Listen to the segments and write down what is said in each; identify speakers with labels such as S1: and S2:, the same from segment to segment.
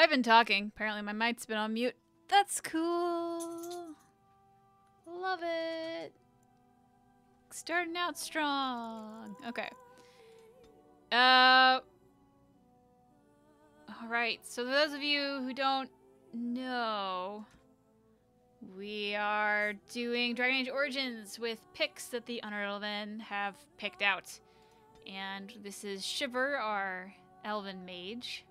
S1: I've been talking. Apparently my mic's been on mute. That's cool. Love it. Starting out strong. Okay. Alright, so those of you who don't know, we are doing Dragon Age Origins with picks that the Unreal have picked out. And this is Shiver, our elven mage.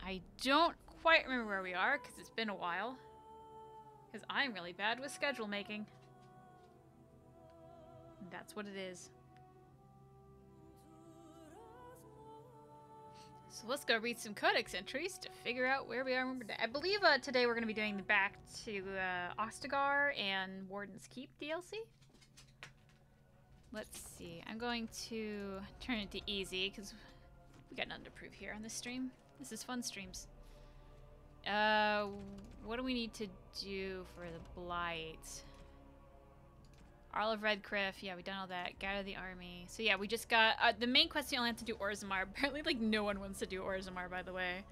S1: I don't quite remember where we are, because it's been a while. Because I'm really bad with schedule making. And that's what it is. So let's go read some codex entries to figure out where we are. I believe today we're going to be doing the back to Ostagar and Warden's Keep DLC. Let's see. I'm going to turn it to easy because we got nothing to prove here on this stream. This is fun streams. What do we need to do for the Blight? Arl of Redcliffe, yeah, we done all that. Gather the army. So yeah, we just got the main quest. You only have to do Orzammar. Apparently, like no one wants to do Orzammar, by the way.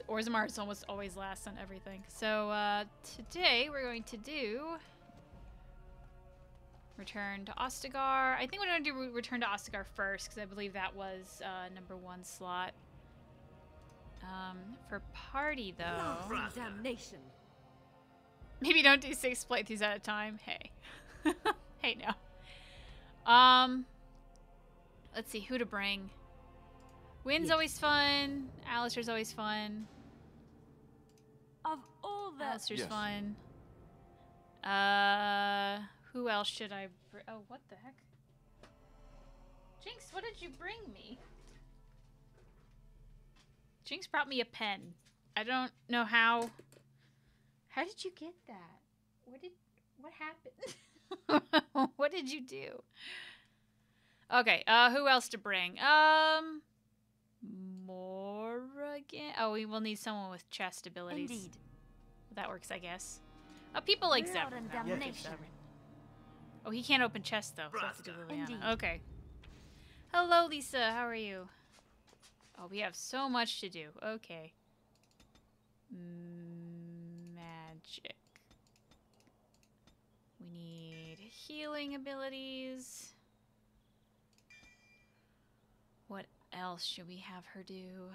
S1: Orzammar is almost always last on everything. So today we're going to do Return to Ostagar. I think we're going to do Return to Ostagar first because I believe that was #1 slot. For party though.
S2: Damnation.
S1: Maybe don't do 6 playthroughs at a time. Hey. Hey, no. Let's see, who to bring. Wynn's always fun. Alistair's always fun.
S2: Of all the...
S1: Alistair's fun. Who else should I bring? Oh, what the heck? Jinx, what did you bring me? Jinx brought me a pen. I don't know how... How did you get that? What happened? What did you do? Okay, who else to bring? Morrigan. Oh, we will need someone with chest abilities.
S2: Indeed.
S1: That works, I guess. People like Zevran. Oh, he can't open chests though. So I have to do Liliana. Okay. Hello, Lisa. How are you? Oh, we have so much to do. Okay. Magic. We need healing abilities. What else should we have her do?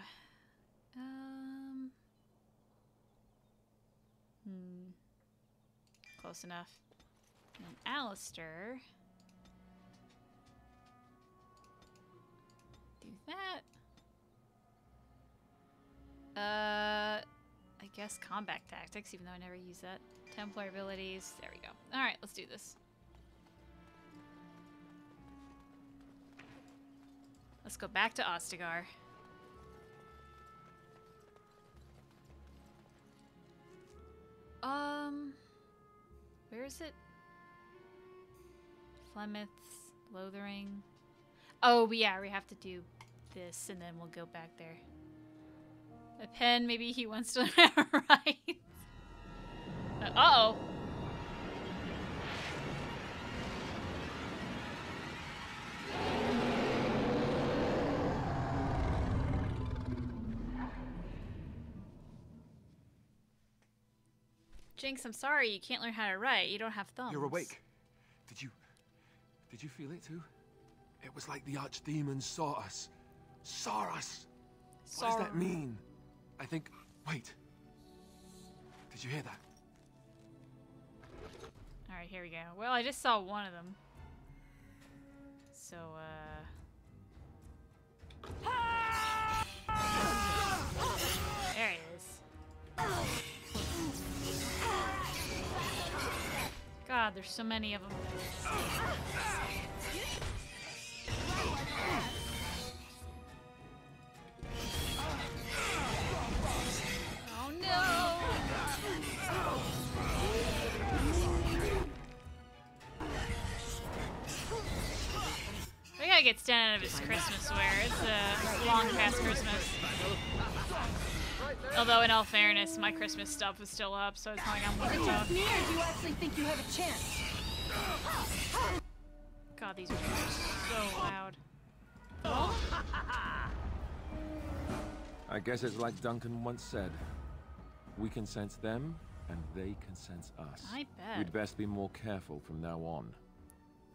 S1: Close enough. And then Alistair. Do that. I guess combat tactics, even though I never use that. Templar abilities. There we go. Alright, let's do this. Let's go back to Ostagar. Where is it? Flemeth, Lothering. Oh, yeah, we have to do this, and then we'll go back there. A pen, maybe he wants to right. Uh-oh. Jinx, I'm sorry, you can't learn how to write. You don't have thumbs.
S3: You're awake. Did you feel it too? It was like the archdemon saw us. Saw us. What does that mean? I think... Wait. Did you hear that?
S1: Alright, here we go. Well, I just saw one of them. So, there it is. God, there's so many of them. Oh no! We gotta get Stan out of his Christmas wear. It's long past Christmas. Although, in all fairness, my Christmas stuff was still up, so it's not like I'm looking tough.
S2: Do you actually think you have a chance?
S1: God, these are so loud.
S3: I guess it's like Duncan once said. We can sense them, and they can sense us.
S1: I bet.
S3: We'd best be more careful from now on.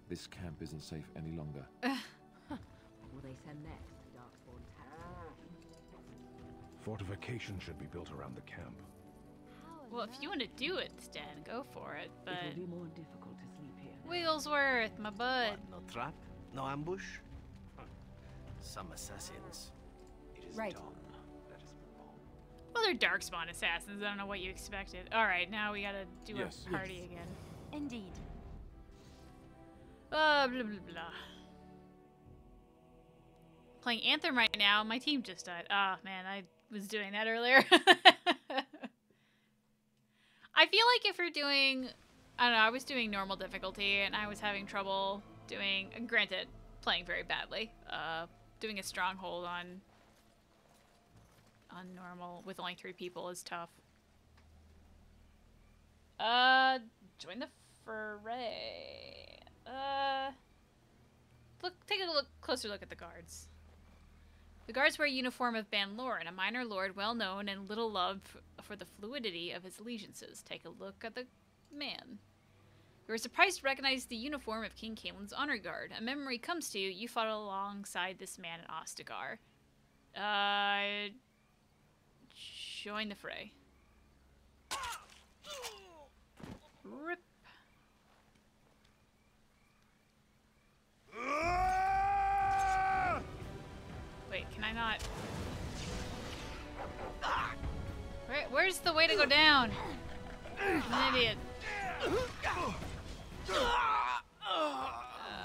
S3: This camp isn't safe any longer.
S2: Will they send next? Darkspawn
S4: Fortification should be built around the camp.
S1: Well, if you want to do it, Stan, go for it. But
S2: It will be more difficult to sleep here.
S1: Wigglesworth, my bud.
S5: What, no trap? No ambush? Some assassins. It is
S2: Right.
S5: done. Let us move on.
S1: Well, they're Darkspawn assassins. I don't know what you expected. All right, now we gotta do
S3: Yes.
S1: a party again.
S2: Indeed.
S1: Blah, blah, blah. Playing Anthem right now. My team just died. Ah, man, I was doing that earlier. I feel like if you're doing, I don't know, I was doing normal difficulty and I was having trouble doing, granted, playing very badly, doing a stronghold on normal with only 3 people is tough. Join the fray. Take a closer look at the guards. The guards wear a uniform of Ban Loren, a minor lord well known and little loved for the fluidity of his allegiances. Take a look at the man. You are surprised to recognize the uniform of King Caelin's honor guard. A memory comes to you. You fought alongside this man at Ostagar. Join the fray. Rip. Wait, can I not? Where's the way to go down? I'm an idiot.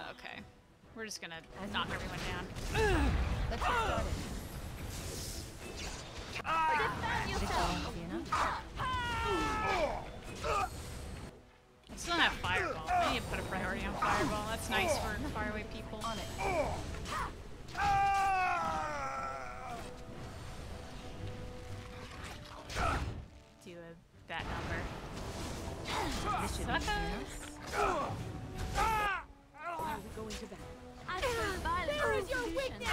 S1: Okay. We're just gonna knock everyone down.
S2: Let's get started. Defend yourself.
S1: I still don't have Fireball. I need to put a priority on Fireball. That's nice for faraway people.
S2: On it.
S1: Do that number.
S2: Mission.
S1: Suckers.
S2: Are we going to bed? There is your weakness!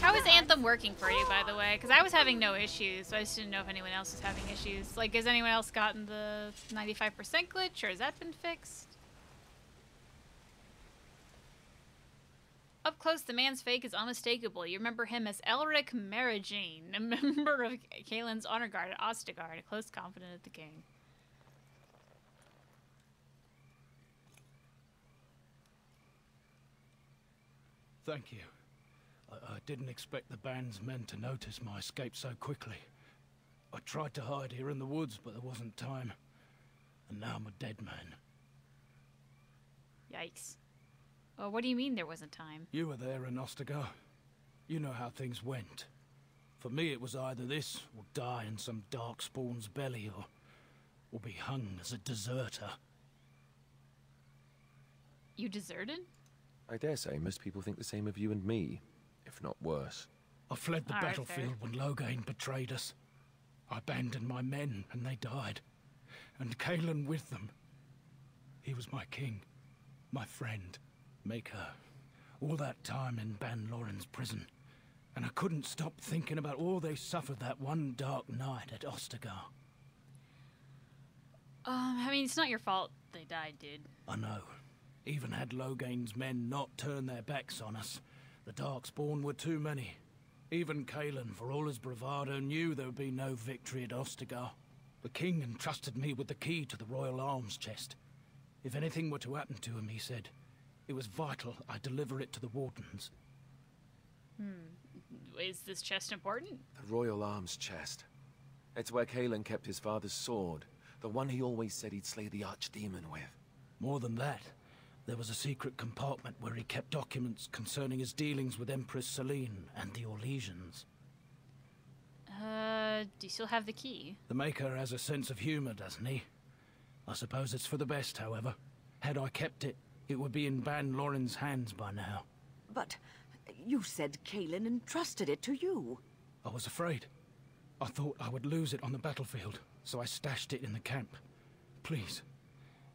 S1: How is Anthem working for you, by the way? Because I was having no issues, so I just didn't know if anyone else was having issues. Like, has anyone else gotten the 95% glitch, or has that been fixed? Up close, the man's fake is unmistakable. You remember him as Elric Maragine, a member of Caelin's honor guard at Ostagar, and a close confidant of the king.
S4: Thank you. I didn't expect the band's men to notice my escape so quickly. I tried to hide here in the woods, but there wasn't time. And now I'm a dead man.
S1: Yikes. Well, what do you mean there wasn't time?
S4: You were there in Ostagar. You know how things went. For me, it was either this, or die in some darkspawn's belly, or be hung as a deserter.
S1: You deserted?
S3: I dare say most people think the same of you and me, if not worse.
S4: I fled the
S1: All right,
S4: battlefield when Loghain betrayed us. I abandoned my men, and they died. And Caelin with them. He was my king, my friend, maker. All that time in Ban Loren's prison. And I couldn't stop thinking about all they suffered that one dark night at Ostagar.
S1: I mean, it's not your fault they died, dude.
S4: I know. Even had Loghain's men not turned their backs on us, the Darkspawn were too many. Even Caelin, for all his bravado, knew there would be no victory at Ostagar. The king entrusted me with the key to the royal arms chest. If anything were to happen to him, he said, it was vital I deliver it to the wardens.
S1: Is this chest important?
S3: The royal arms chest. It's where Caelin kept his father's sword, the one he always said he'd slay the archdemon with.
S4: More than that, there was a secret compartment where he kept documents concerning his dealings with Empress Selene and the Orlesians.
S1: Do you still have the key?
S4: The Maker has a sense of humor, doesn't he? I suppose it's for the best, however. Had I kept it, it would be in Ban Loren's hands by now.
S2: But you said Caelin entrusted it to you.
S4: I was afraid. I thought I would lose it on the battlefield, so I stashed it in the camp. Please,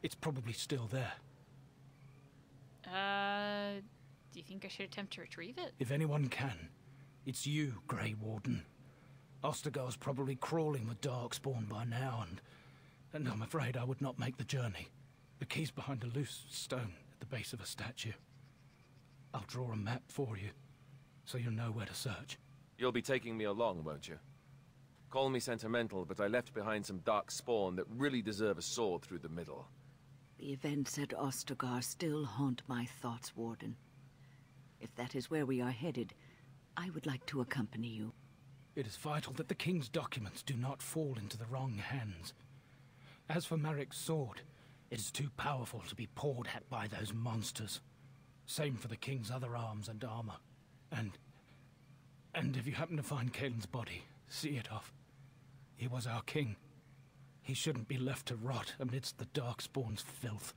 S4: it's probably still there.
S1: Do you think I should attempt to retrieve it?
S4: If anyone can, it's you, Grey Warden. Ostagar's probably crawling with darkspawn by now, and I'm afraid I would not make the journey. The key's behind a loose stone at the base of a statue. I'll draw a map for you, so you'll know where to search.
S6: You'll be taking me along, won't you? Call me sentimental, but I left behind some dark spawn that really deserve a sword through the middle.
S2: The events at Ostagar still haunt my thoughts, Warden. If that is where we are headed, I would like to accompany you.
S4: It is vital that the King's documents do not fall into the wrong hands. As for Marik's sword, it is too powerful to be pawed at by those monsters. Same for the King's other arms and armor. And if you happen to find Kaelin's body, see it off. He was our king. He shouldn't be left to rot amidst the Darkspawn's filth.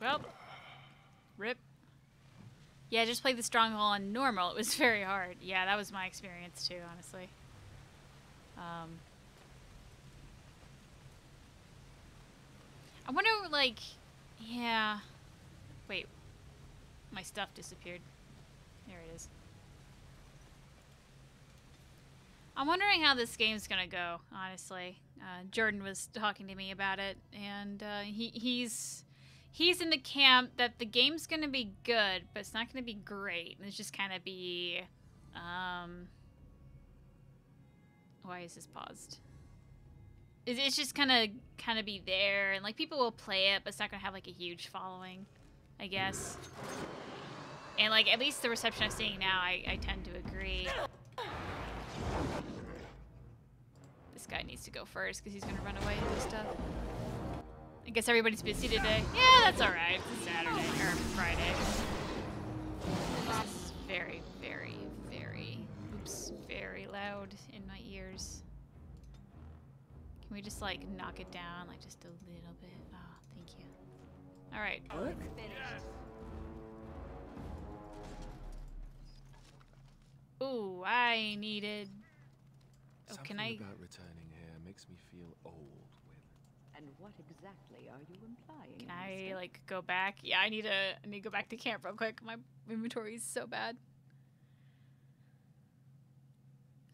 S1: Well, rip. Yeah, just play the Stronghold on normal. It was very hard. Yeah, that was my experience too, honestly. I wonder, like, yeah. Wait, my stuff disappeared. There it is. I'm wondering how this game's gonna go, honestly. Jordan was talking to me about it, and he's in the camp that the game's gonna be good, but it's not gonna be great. It's just kind of be, why is this paused? It's just kind of be there, and like people will play it, but it's not gonna have like a huge following, I guess. And like at least the reception I'm seeing now, I tend to agree. This guy needs to go first because he's gonna run away and do stuff. I guess everybody's busy today. Yeah, that's all right. It's Saturday or Friday. This is very, very, very loud in my ears. Can we just like knock it down like just a little bit? Oh, thank you. All right.
S2: Work finished.
S1: Ooh, I needed. Oh,
S3: Something
S1: can I?
S3: about returning here makes me feel old, Will.
S2: And what exactly are you implying?
S1: Can I
S2: mister?
S1: like go back? Yeah, I need to go back to camp real quick. My inventory is so bad.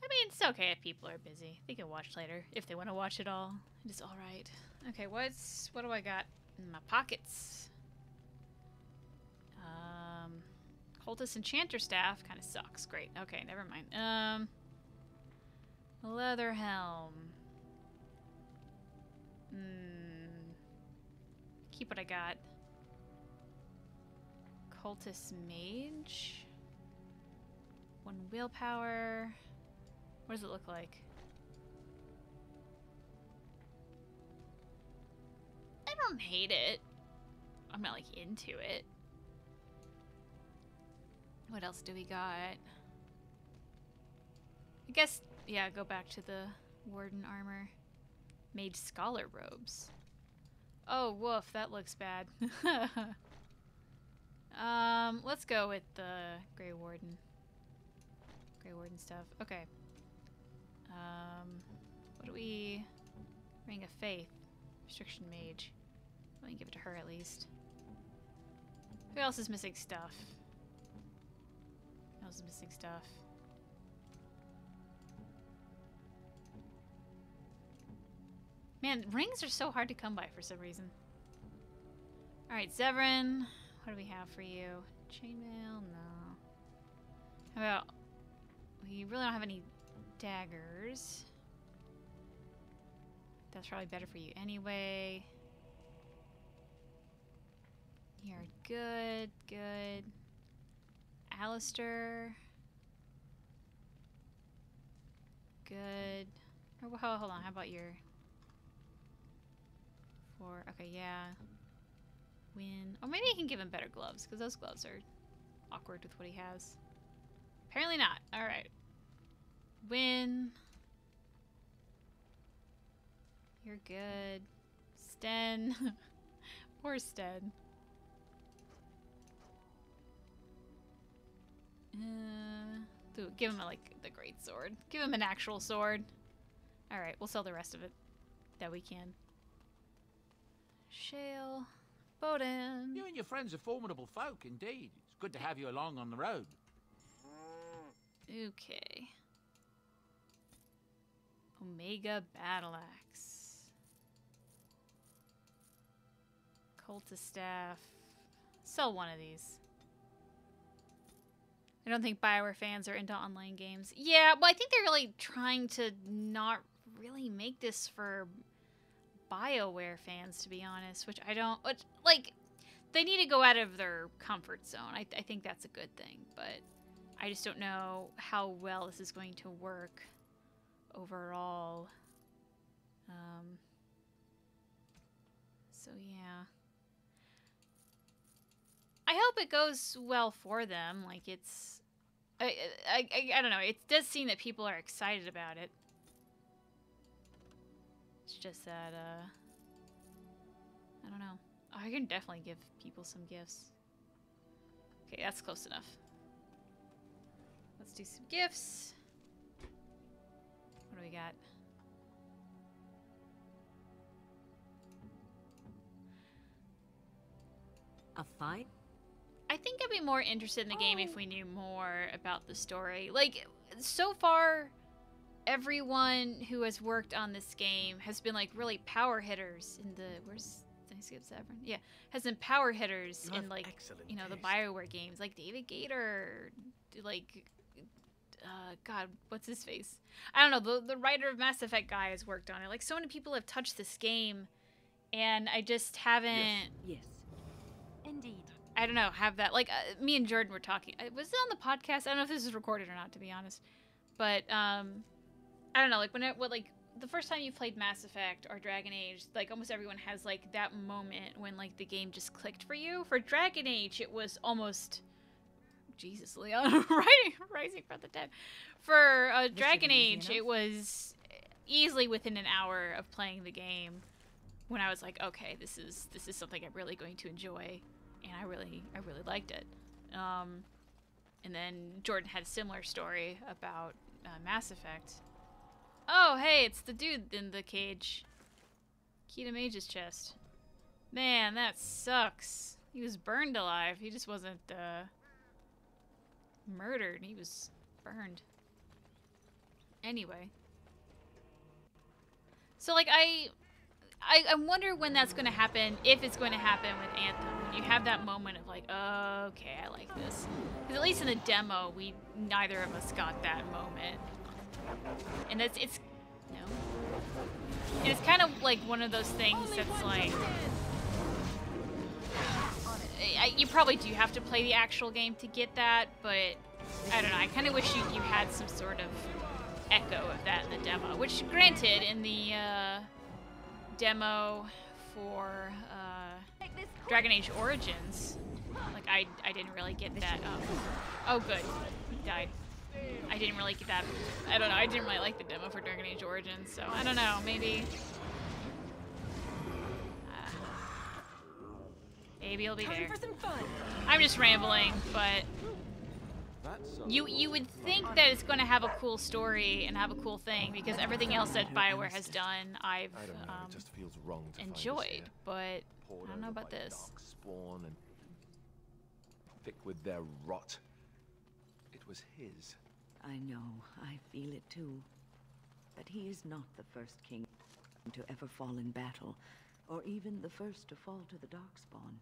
S1: I mean, it's okay if people are busy. They can watch later if they want to watch it all. It is all right. Okay, what do I got in my pockets? Cultist Enchanter Staff kind of sucks. Great. Okay, never mind. Leather helm. Keep what I got. Cultist Mage. 1 willpower. What does it look like? I don't hate it. I'm not like into it. What else do we got? I guess, yeah, go back to the Warden armor. Mage Scholar robes. Oh, woof, that looks bad. Let's go with the Grey Warden. Grey Warden stuff. Okay. What do we... Ring of Faith. Restriction Mage. Let me give it to her at least. Who else is missing stuff? Who else is missing stuff? Man, rings are so hard to come by for some reason. Alright, Zevran. What do we have for you? Chainmail? No. How about... We really don't have any daggers. That's probably better for you anyway. You're good, good. Alistair. Good. Oh, hold on, how about your... Okay, yeah. Win. Oh, maybe I can give him better gloves, because those gloves are awkward with what he has. Apparently not. Alright. Win. You're good. Sten. Poor Sten. Dude, give him like the great sword. Give him an actual sword. Alright, we'll sell the rest of it that we can. Shale. Bowden.
S7: You and your friends are formidable folk, indeed. It's good to have you along on the road.
S1: Okay. Omega Battle Axe. Cultist Staff. Sell one of these. I don't think BioWare fans are into online games. Yeah, well, I think they're really trying to not really make this for BioWare fans, to be honest, which I don't... Like, they need to go out of their comfort zone. I think that's a good thing, but I just don't know how well this is going to work overall. So, yeah. I hope it goes well for them. Like, it's... I don't know. It does seem that people are excited about it. It's just that, I don't know. Oh, I can definitely give people some gifts. Okay, that's close enough. Let's do some gifts. What do we got?
S2: A fight?
S1: I think I'd be more interested in the game if we knew more about the story. Like, so far, everyone who has worked on this game has been, like, really power hitters in the... Where's... Did I skip Severn? Yeah. Has been power hitters in, like, you know, the BioWare games. Like, David Gator, like... God, what's his face? I don't know. The writer of Mass Effect guy has worked on it. Like, so many people have touched this game, and I just haven't...
S2: Yes.
S8: Indeed.
S1: I don't know, have that, like, me and Jordan were talking, was it on the podcast? I don't know if this is recorded or not, to be honest, but, I don't know, like, the first time you played Mass Effect or Dragon Age, like, almost everyone has, like, that moment when, like, the game just clicked for you. For Dragon Age, it was almost, Jesus, Leon, Rising from the Dead. For Dragon Age, it was easily within an hour of playing the game when I was like, okay, this is something I'm really going to enjoy. And I really liked it. And then Jordan had a similar story about Mass Effect. Oh, hey, it's the dude in the cage. Key to Mage's chest. Man, that sucks. He was burned alive. He just wasn't murdered. He was burned. Anyway. So, like, I wonder when that's going to happen, if it's going to happen with Anthem. When you have that moment of like, oh, okay, I like this. Because at least in the demo, neither of us got that moment. And it's kind of like one of those things that's like, you probably do have to play the actual game to get that, but I don't know, I kind of wish you had some sort of echo of that in the demo. Which, granted, in the demo for Dragon Age Origins, like, I didn't really get that. Oh, good. He died. I didn't really get that. I don't know. I didn't really like the demo for Dragon Age Origins, so I don't know. Maybe. Maybe it'll be there.
S8: For some fun.
S1: I'm just rambling, but you would think that it's going to have a cool story and have a cool thing, because everything else that BioWare has done, I've
S6: I don't know, it just feels wrong to
S1: enjoyed, but I don't know about this.
S6: Dark spawn and thick with their rot. It was his.
S2: I know, I feel it too. But he is not the first king to ever fall in battle, or even the first to fall to the Darkspawn.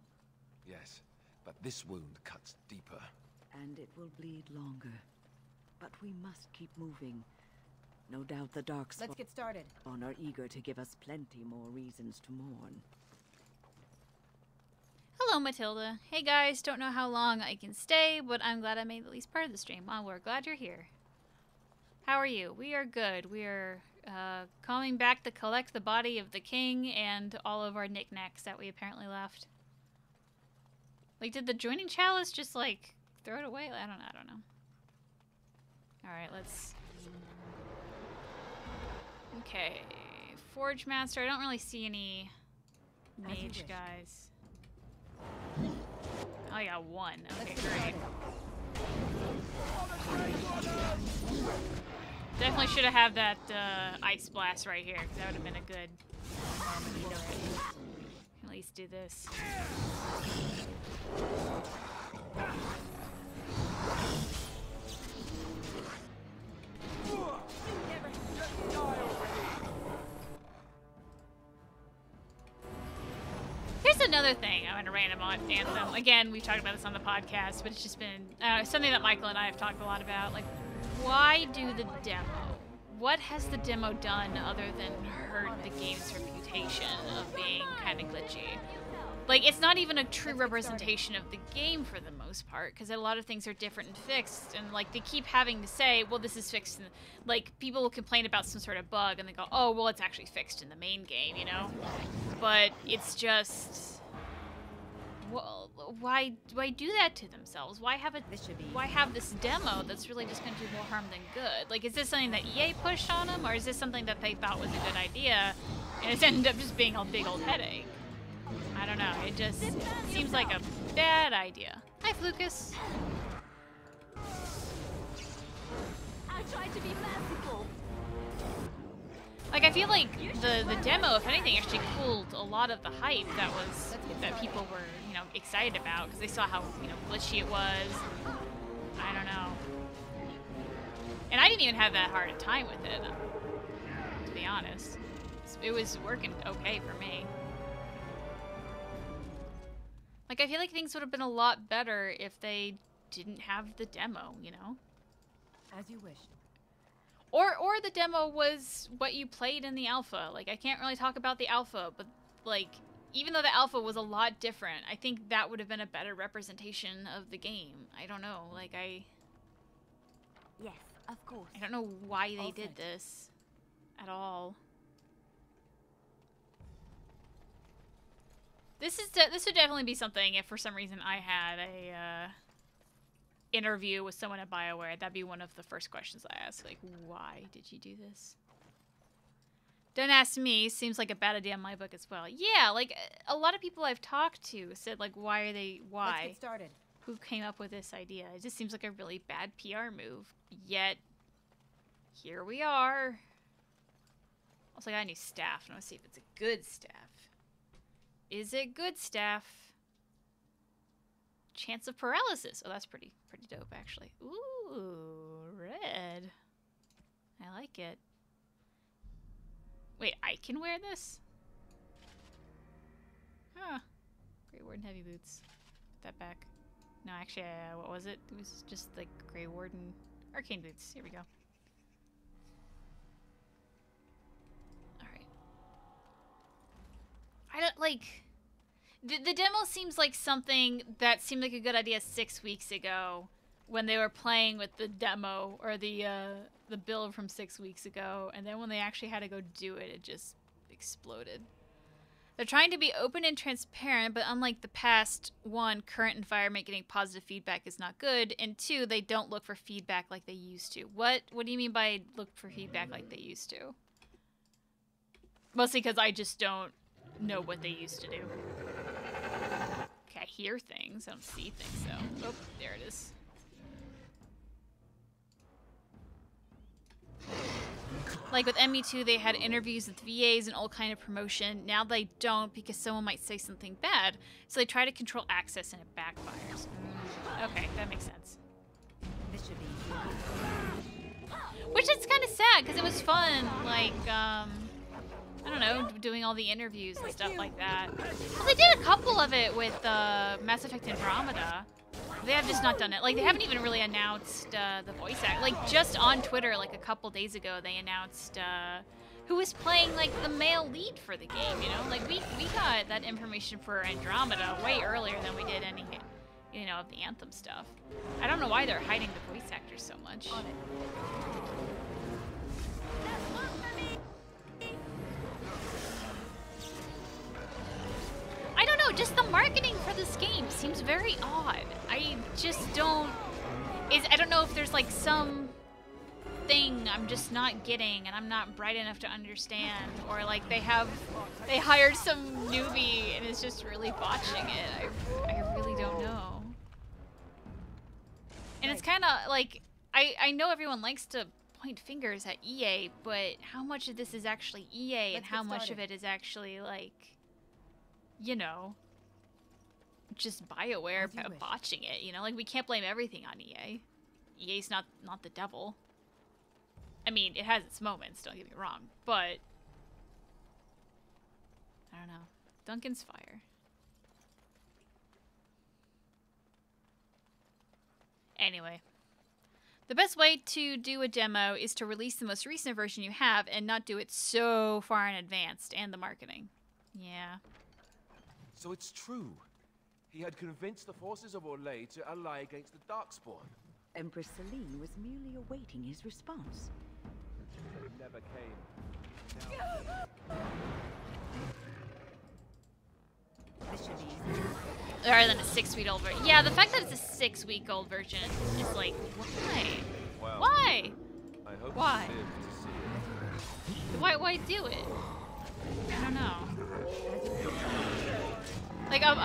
S6: Yes, but this wound cuts deeper.
S2: And it will bleed longer. But we must keep moving. No doubt the Darkspawn
S8: Let's get started.
S2: are eager to give us plenty more reasons to mourn.
S1: Hello, Matilda. Hey guys, don't know how long I can stay, but I'm glad I made at least part of the stream. Well, we're glad you're here. How are you? We are good. We are coming back to collect the body of the king and all of our knickknacks that we apparently left. Like, did the joining chalice just, like, throw it away? I don't know. Alright, let's... Okay. Forge Master. I don't really see any mage guys. Oh, I got one. Okay, great. Definitely should have had that ice blast right here, because that would have been a good moment to at least do this. Here's another thing I want to rant about Anthem. Again, we've talked about this on the podcast, but it's just been something that Michael and I have talked a lot about. Like, why do the demo? What has the demo done other than hurt the game's reputation of being kind of glitchy? Like, it's not even a true representation of the game for the most part, because a lot of things are different and fixed, and, like, they keep having to say, well, this is fixed, and, like, people will complain about some sort of bug, and they go, oh, well, it's actually fixed in the main game, you know? But it's just... Well, why do that to themselves? Why have this demo that's really just going to do more harm than good? Like, is this something that EA pushed on them, or is this something that they thought was a good idea, and it's ended up just being a big old headache? I don't know. It just seems like a bad idea. Hi, Lucas.
S8: I tried to be merciful.
S1: Like, I feel like the demo, if anything, actually cooled a lot of the hype that people were, you know, excited about, because they saw how, you know, glitchy it was. I don't know. And I didn't even have that hard a time with it, to be honest. It was working okay for me. Like, I feel like things would have been a lot better if they didn't have the demo, you know?
S2: As you wish.
S1: Or the demo was what you played in the alpha. Like, I can't really talk about the alpha, but, like, even though the alpha was a lot different, I think that would have been a better representation of the game. I don't know, like,
S8: Yes, of course.
S1: I don't know why they did this at all. This would definitely be something if for some reason I had a interview with someone at BioWare. That'd be one of the first questions I ask, like, why did you do this? Don't ask me. Seems like a bad idea in my book as well. Yeah, like a lot of people I've talked to said, like, why?
S2: Let's get started.
S1: Who came up with this idea? It just seems like a really bad PR move. Yet here we are. Also, I got a new staff. I want to see if it's a good staff. Is it good staff? Chance of paralysis. Oh, that's pretty dope, actually. Ooh, red. I like it. Wait, I can wear this? Huh. Grey Warden heavy boots. Put that back. No, actually, what was it? It was just like Grey Warden arcane boots. Here we go. I don't, like, the demo seems like something that seemed like a good idea 6 weeks ago when they were playing with the demo, or the build from 6 weeks ago, and then when they actually had to go do it, it just exploded. They're trying to be open and transparent, but unlike the past, 1, current environment getting positive feedback is not good, and 2, they don't look for feedback like they used to. What do you mean by look for feedback like they used to? Mostly because I just don't know what they used to do. Okay, I hear things. I don't see things, though. Oh, there it is. Like with ME2, they had interviews with VAs and all kind of promotion. Now they don't because someone might say something bad. So they try to control access and it backfires. Okay, that makes sense.
S2: This should be...
S1: Which is kind of sad because it was fun. Like, I don't know, doing all the interviews and stuff like that. Well, they did a couple of it with Mass Effect Andromeda. They have just not done it. Like, they haven't even really announced the voice act. Like, just on Twitter, like, a couple days ago, they announced who was playing, like, the male lead for the game, you know? Like, we got that information for Andromeda way earlier than we did any, you know, of the Anthem stuff. I don't know why they're hiding the voice actors so much. I don't know, just the marketing for this game seems very odd. I just don't... I don't know if there's like some thing I'm just not getting and I'm not bright enough to understand, or like they hired some newbie and is just really botching it. I really don't know. And it's kind of like, I know everyone likes to point fingers at EA, but how much of this is actually EA and how much of it is actually like, you know, just BioWare botching it, you know? Like, we can't blame everything on EA. EA's not the devil. I mean, it has its moments, don't get me wrong, but... I don't know. Duncan's fire. Anyway. The best way to do a demo is to release the most recent version you have and not do it so far in advance, and the marketing. Yeah.
S3: So it's true. He had convinced the forces of Orlais to ally against the Darkspawn.
S2: Empress Celine was merely awaiting his response.
S6: It never came.
S1: Rather than a 6-week-old version. Yeah, the fact that it's a 6-week-old version is like, why?
S6: Well,
S1: Why?
S6: I hope
S1: Why?
S6: you live to see it.
S1: Why do it? I don't know. Like, when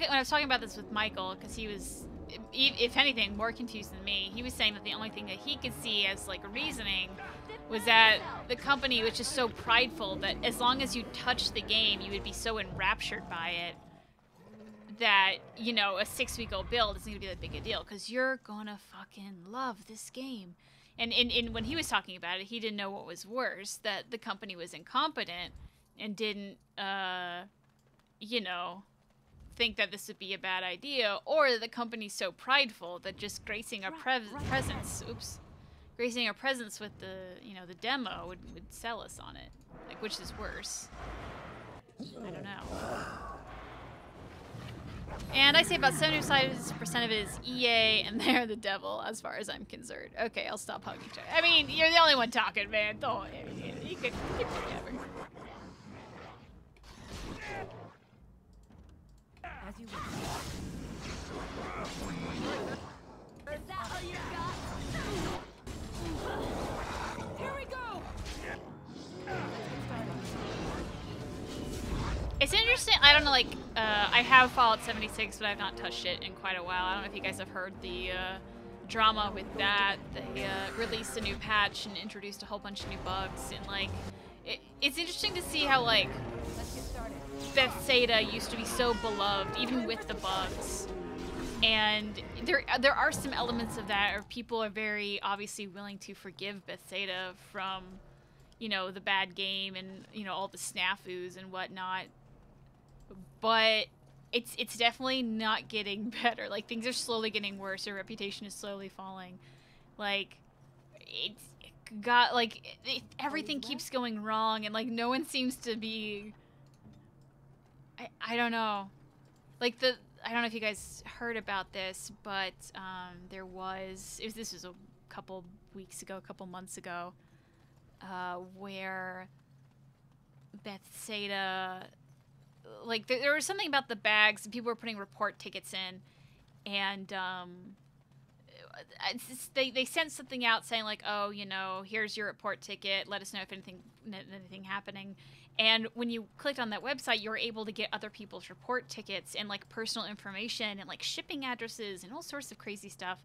S1: I was talking about this with Michael, because he was, if anything, more confused than me. He was saying that the only thing that he could see as, like, reasoning was that the company was just so prideful that as long as you touched the game, you would be so enraptured by it that, you know, a 6-week-old build isn't going to be that big a deal, because you're gonna fucking love this game. And when he was talking about it, he didn't know what was worse, that the company was incompetent and didn't, you know, think that this would be a bad idea, or that the company's so prideful that just gracing our gracing our presence with the, you know, the demo would sell us on it. Like, which is worse? I don't know. And I say about 75% of it is EA, and they're the devil, as far as I'm concerned. Okay, I'll stop hugging each other. I mean, you're the only one talking, man. Don't. You can whatever.
S8: As you wish. Is that all you got? Here we go!
S1: It's interesting. I don't know, like, I have Fallout 76, but I've not touched it in quite a while. I don't know if you guys have heard the drama with that. They released a new patch and introduced a whole bunch of new bugs, and like, it's interesting to see how, like, Bethesda used to be so beloved, even with the bugs. And there are some elements of that, or people are very obviously willing to forgive Bethesda from, you know, the bad game and, you know, all the snafus and whatnot. But it's definitely not getting better. Like, things are slowly getting worse. Their reputation is slowly falling. Like, everything keeps going wrong, and like no one seems to be. I don't know. Like, I don't know if you guys heard about this, but this was a couple months ago, where Bethesda, like, there was something about the bags, and people were putting report tickets in, and they sent something out saying, like, oh, you know, here's your report ticket, let us know if anything happening. And when you clicked on that website, you were able to get other people's report tickets and, like, personal information and, like, shipping addresses and all sorts of crazy stuff.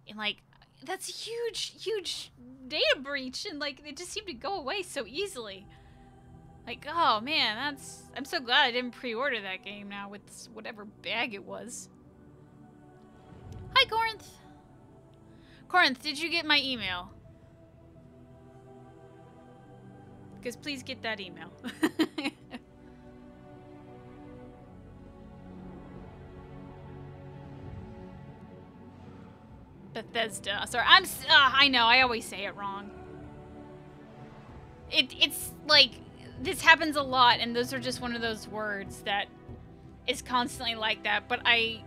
S1: And, like, that's a huge data breach, and, like, it just seemed to go away so easily. Like, oh, man, I'm so glad I didn't pre-order that game now with this, whatever bag it was. Hi, Corinth. Corinth, did you get my email? Because please get that email. Bethesda. Sorry, I know, I always say it wrong. It's like, this happens a lot, and those are just one of those words that is constantly like that, but I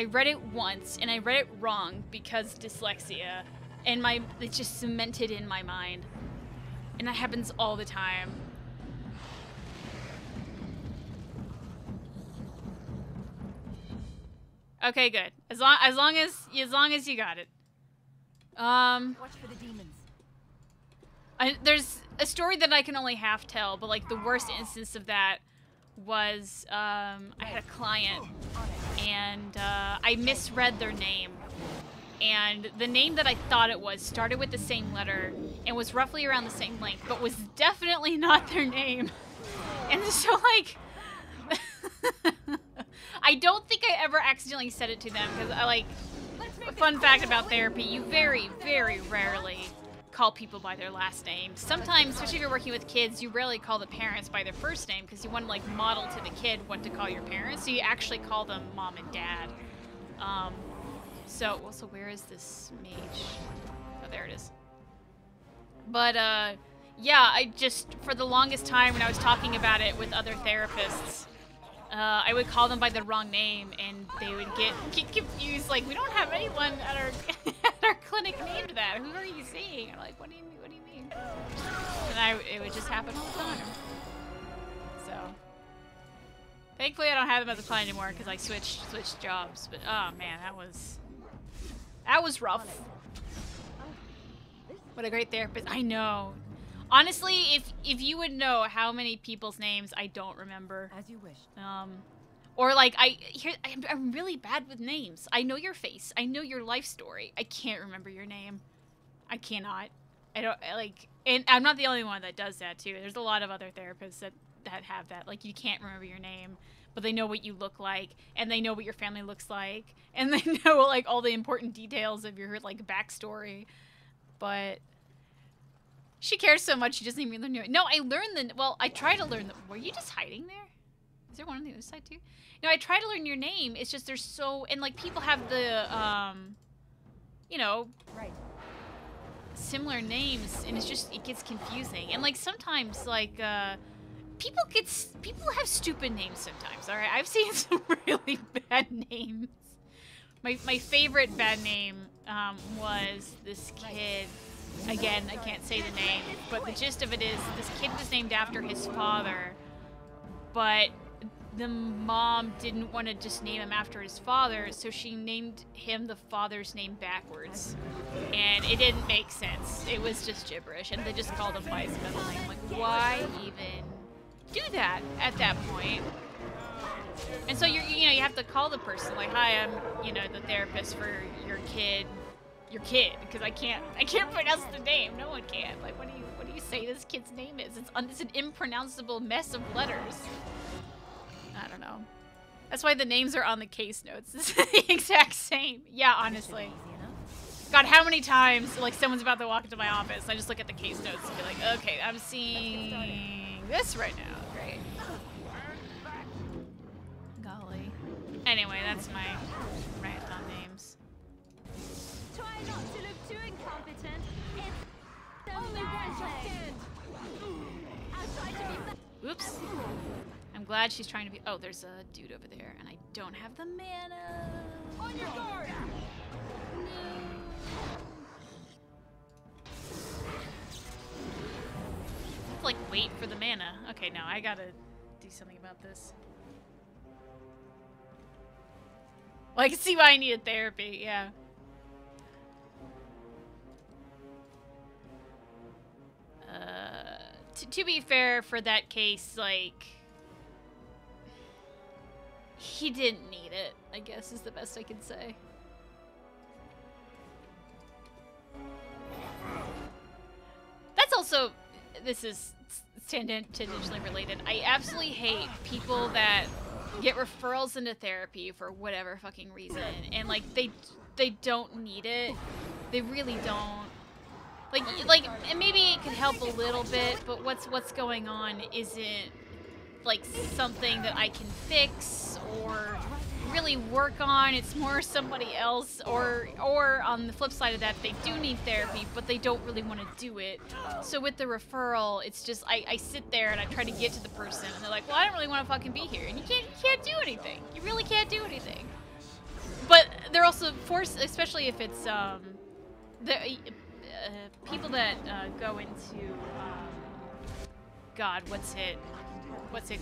S1: read it once, and I read it wrong because dyslexia, and it's just cemented in my mind. And that happens all the time. Okay, good. As long as you got it.
S8: Watch for the demons.
S1: There's a story that I can only half tell, but like the worst instance of that was I had a client, and I misread their name. And the name that I thought it was started with the same letter and was roughly around the same length, but was definitely not their name. And so, like, I don't think I ever accidentally said it to them, because I, like, fun fact about therapy, you very, very rarely call people by their last name. Sometimes, especially if you're working with kids, you rarely call the parents by their first name, because you want to, like, model to the kid what to call your parents, so you actually call them mom and dad. So, well, so where is this mage? Oh, there it is. But, yeah, I just, for the longest time when I was talking about it with other therapists, I would call them by the wrong name, and they would get confused. Like, we don't have anyone at our at our clinic named that. Who are you seeing? I'm like, what do you mean? What do you mean? And it would just happen all the time. So, thankfully, I don't have them as a client anymore because I switched jobs. But oh man, that was rough. What a great therapist. I know. Honestly, if you would know how many people's names I don't remember.
S8: As you wish.
S1: Or like I'm really bad with names. I know your face. I know your life story. I can't remember your name. I cannot. I don't like, and I'm not the only one that does that too. There's a lot of other therapists that have that. Like, you can't remember your name, but they know what you look like, and they know what your family looks like, and they know like all the important details of your like backstory. But she cares so much, she doesn't even learn it. No, I learned I try to learn were you just hiding there? Is there one on the other side too? No, I try to learn your name. It's just there's so, and like people have the, you know,
S8: Right.
S1: similar names, and it's just, it gets confusing. And like sometimes like, people have stupid names sometimes, alright? I've seen some really bad names. My favorite bad name, was this kid. Again, I can't say the name, but the gist of it is this kid was named after his father, but the mom didn't want to just name him after his father, so she named him the father's name backwards. And it didn't make sense. It was just gibberish, and they just called him by his middle name. Like, why even do that at that point? And so you have to call the person like, hi, I'm, the therapist for your kid, because I can't pronounce the name. No one can. Like, what do you say this kid's name is? It's an impronounceable mess of letters. I don't know. That's why the names are on the case notes. It's the exact same. Yeah, honestly. God, how many times, like, someone's about to walk into my office, and I just look at the case notes and be like, okay, I'm seeing this right now. Great. Golly. Anyway, that's my rant on names.
S8: Try not to look too incompetent. It's only one chance. I'll try to be.
S1: Oops. I'm glad she's trying to be. Oh, there's a dude over there, and I don't have the mana.
S8: On your guard.
S1: Like, wait for the mana. Okay, no, I gotta do something about this. Well, I can see why I needed therapy, yeah. To be fair, for that case, like, he didn't need it, I guess is the best I can say. That's also, this is tangentially related. I absolutely hate people that get referrals into therapy for whatever fucking reason, and like they don't need it. They really don't. Like, and maybe it could help a little bit, but what's going on isn't like something that I can fix or really work on. It's more somebody else, or on the flip side of that, they do need therapy, but they don't really want to do it. So with the referral, it's just I sit there and I try to get to the person, and they're like, well, I don't really want to fucking be here, and you can't do anything. You really can't do anything. But they're also forced, especially if it's people that go into God, what's it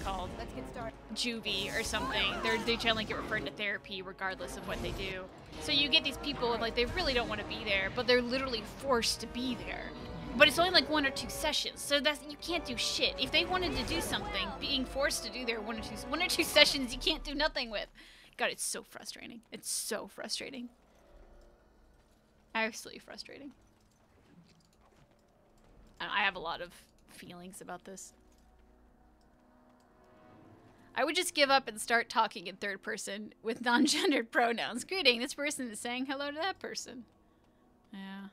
S1: called?
S8: Let's get started.
S1: Juvie or something. They generally get referred to therapy regardless of what they do. So you get these people, like, they really don't want to be there, but they're literally forced to be there. But it's only like 1 or 2 sessions, so you can't do shit. If they wanted to do something, being forced to do their 1 or 2 sessions, you can't do nothing with. God, it's so frustrating. It's so frustrating. Absolutely frustrating. I have a lot of feelings about this. I would just give up and start talking in third person with non-gendered pronouns. Greeting, this person is saying hello to that person. Yeah.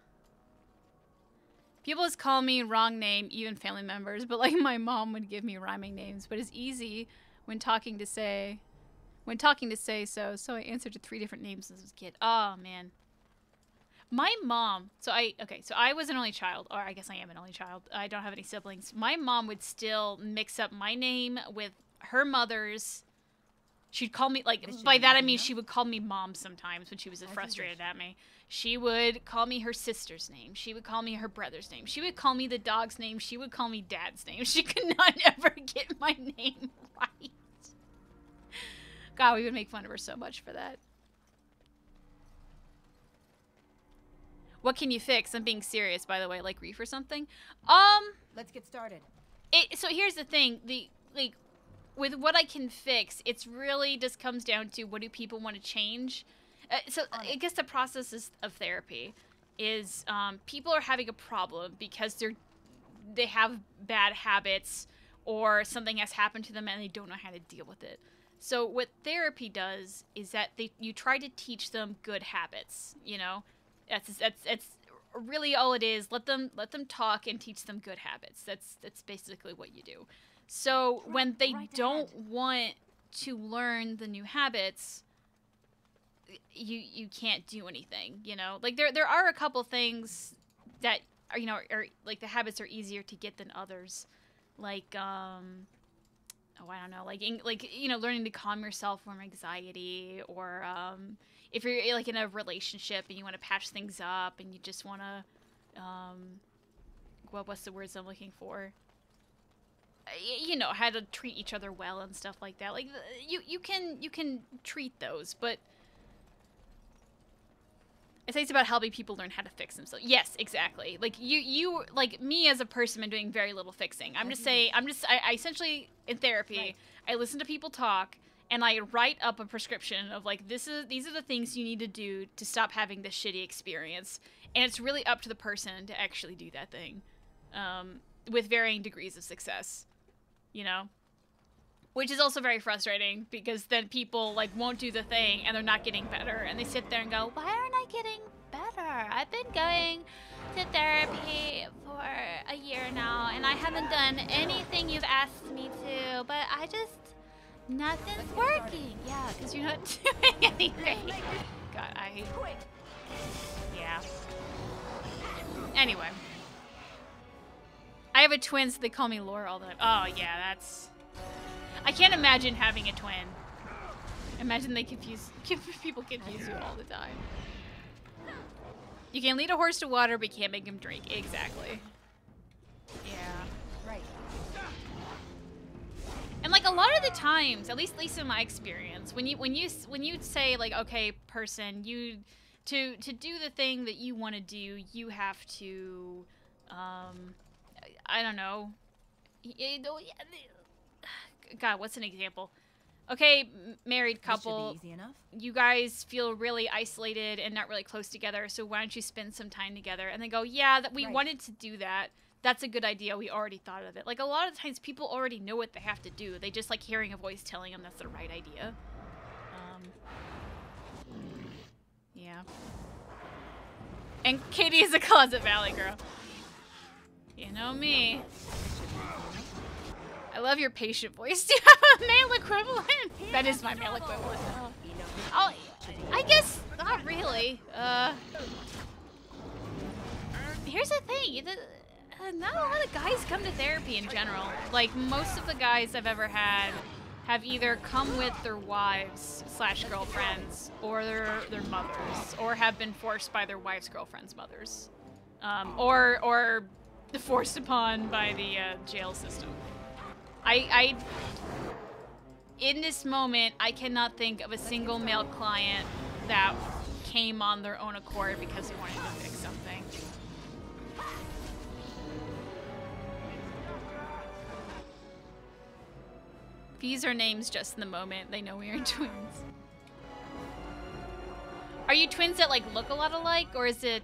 S1: People just call me wrong name, even family members, but like my mom would give me rhyming names. But it's easy when talking to say, When talking to Say so I answered to 3 different names as a kid. Oh, man. My mom, so I was an only child, or I guess I am an only child. I don't have any siblings. My mom would still mix up my name with her mother's. She'd call me, like, by that I mean she would call me mom sometimes when she was frustrated at me. She would call me her sister's name. She would call me her brother's name. She would call me the dog's name. She would call me dad's name. She could not ever get my name right. God, we would make fun of her so much for that. What can you fix? I'm being serious, by the way, like Reef or something.
S9: Let's get started.
S1: So here's the thing, with what I can fix, it's really just comes down to what do people want to change. I guess the process of therapy is people are having a problem because they have bad habits or something has happened to them and they don't know how to deal with it. So what therapy does is that you try to teach them good habits, you know? That's really all it is. Let them talk and teach them good habits. That's basically what you do. So when they don't want to learn the new habits, you can't do anything, you know? Like there are a couple things that are, you know, are like the habits are easier to get than others. Like I don't know, like you know, learning to calm yourself from anxiety, or if you're like in a relationship and you want to patch things up and you just want to what's the words I'm looking for? You know, how to treat each other well and stuff like that. Like you can treat those, but I think it's about helping people learn how to fix themselves. Yes, exactly. Like you like me as a person, I'm doing very little fixing. I essentially in therapy, I listen to people talk and I write up a prescription of like these are the things you need to do to stop having this shitty experience, and it's really up to the person to actually do that thing, with varying degrees of success, you know, which is also very frustrating because then people like won't do the thing and they're not getting better, and they sit there and go, why aren't I getting better? I've been going to therapy for a year now and I haven't done anything you've asked me to, but nothing's working. Yeah, because you're not doing anything. God, yeah. Anyway. I have a twin, so they call me Laura all the time. Oh, yeah, that's... I can't imagine having a twin. Imagine people confuse you all the time. You can lead a horse to water, but you can't make him drink. Exactly. Yeah. Right. And like a lot of the times, at least in my experience, when you say like, okay, person, to do the thing that you want to do, you have to, I don't know. God, what's an example? Okay, married couple, you guys feel really isolated and not really close together, so why don't you spend some time together? And they go, yeah, that we wanted to do that. That's a good idea. We already thought of it. Like, a lot of times people already know what they have to do. They just like hearing a voice telling them that's the right idea. Yeah. And Katie is a Closet Valley girl. You know me. I love your patient voice. Do you have a male equivalent? That is my male equivalent. Oh, I guess not really. Here's the thing. Not a lot of guys come to therapy in general. Like, most of the guys I've ever had have either come with their wives / girlfriends or their mothers, or have been forced by their wives' girlfriends' mothers, or forced upon by the jail system. In this moment, I cannot think of a single male client that came on their own accord because they wanted to fix something. These are names just in the moment. They know we are twins. Are you twins that like look a lot alike, or is it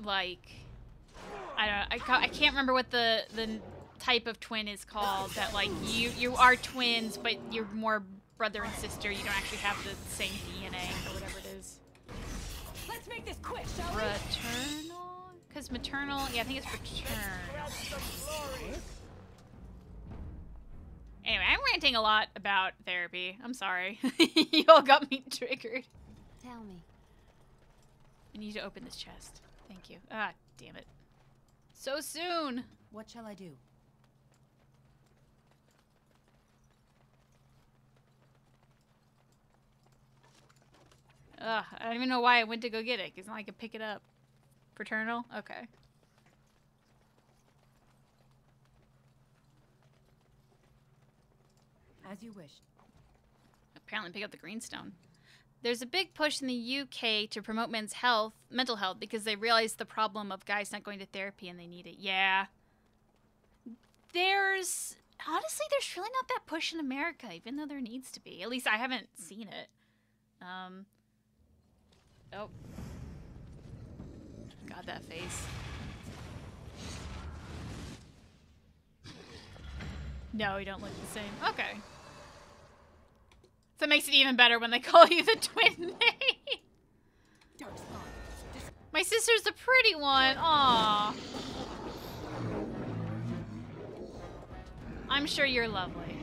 S1: like I can't remember what the type of twin is called, that like you are twins but you're more brother and sister, you don't actually have the same DNA or whatever it is.
S9: Let's make this quick, shall we?
S1: Fraternal? Because maternal, yeah, I think it's fraternal. Anyway, I'm ranting a lot about therapy. I'm sorry. You all got me triggered.
S8: Tell me.
S1: I need to open this chest. Thank you. Ah, damn it. So soon.
S9: What shall I do?
S1: Ugh, I don't even know why I went to go get it. It's not like I could pick it up. Fraternal? Okay.
S9: As you wish.
S1: Apparently pick up the greenstone. There's a big push in the UK to promote mental health, because they realize the problem of guys not going to therapy and they need it. Yeah. Honestly, there's really not that push in America, even though there needs to be. At least I haven't seen it. Oh. God, that face. No, you don't look the same. Okay. So it makes it even better when they call you the twin name. My sister's the pretty one. Aww. I'm sure you're lovely.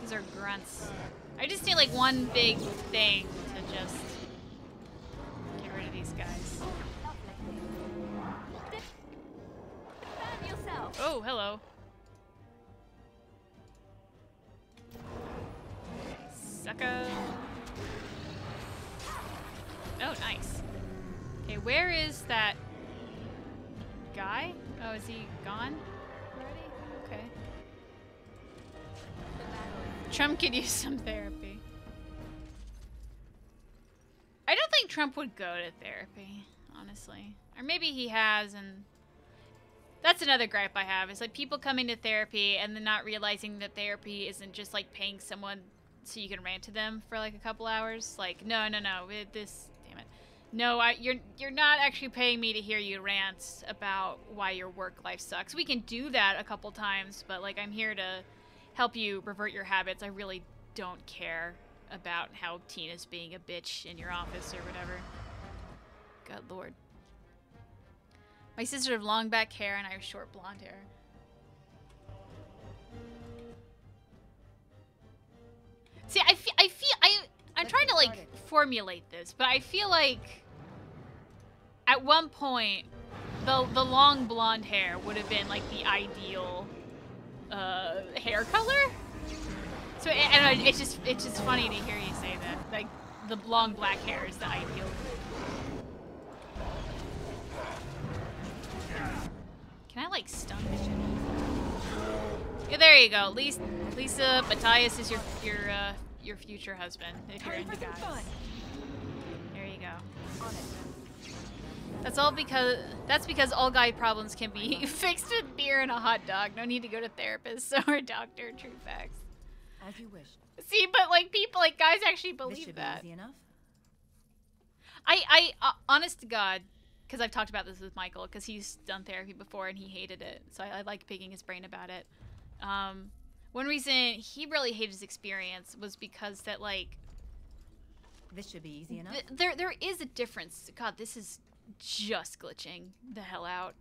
S1: These are grunts. I just need like one big thing to just get rid of these guys. Oh, hello. Sucker. Oh, nice. Okay, where is that guy? Oh, is he gone already? Okay. Trump could use some therapy. I don't think Trump would go to therapy, honestly. Or maybe he has, and that's another gripe I have. Is like people coming to therapy and then not realizing that therapy isn't just like paying someone so you can rant to them for like a couple hours. Like, no. Damn it. No, you're not actually paying me to hear you rant about why your work life sucks. We can do that a couple times, but like I'm here to help you revert your habits. I really don't care about how Tina's being a bitch in your office or whatever. God lord. My sister have long back hair and I have short blonde hair. See, I'm trying to like formulate this, but I feel like at one point the long blonde hair would have been like the ideal hair color. So and it's just funny to hear you say that. Like the long black hair is the ideal. Can I like stun this shit? Yeah, there you go. Lisa Matthias is your future husband if you're into guys. There you go. That's because all guy problems can be fixed with beer and a hot dog. No need to go to therapist or a doctor. True facts.
S9: As you wish.
S1: See, but like people, like guys actually believe that.
S9: Easy enough.
S1: I honest to God, because I've talked about this with Michael, because he's done therapy before and he hated it. So I like picking his brain about it. One reason he really hated his experience was because that like
S9: this should be easy enough.
S1: There is a difference. God, this is just glitching the hell out.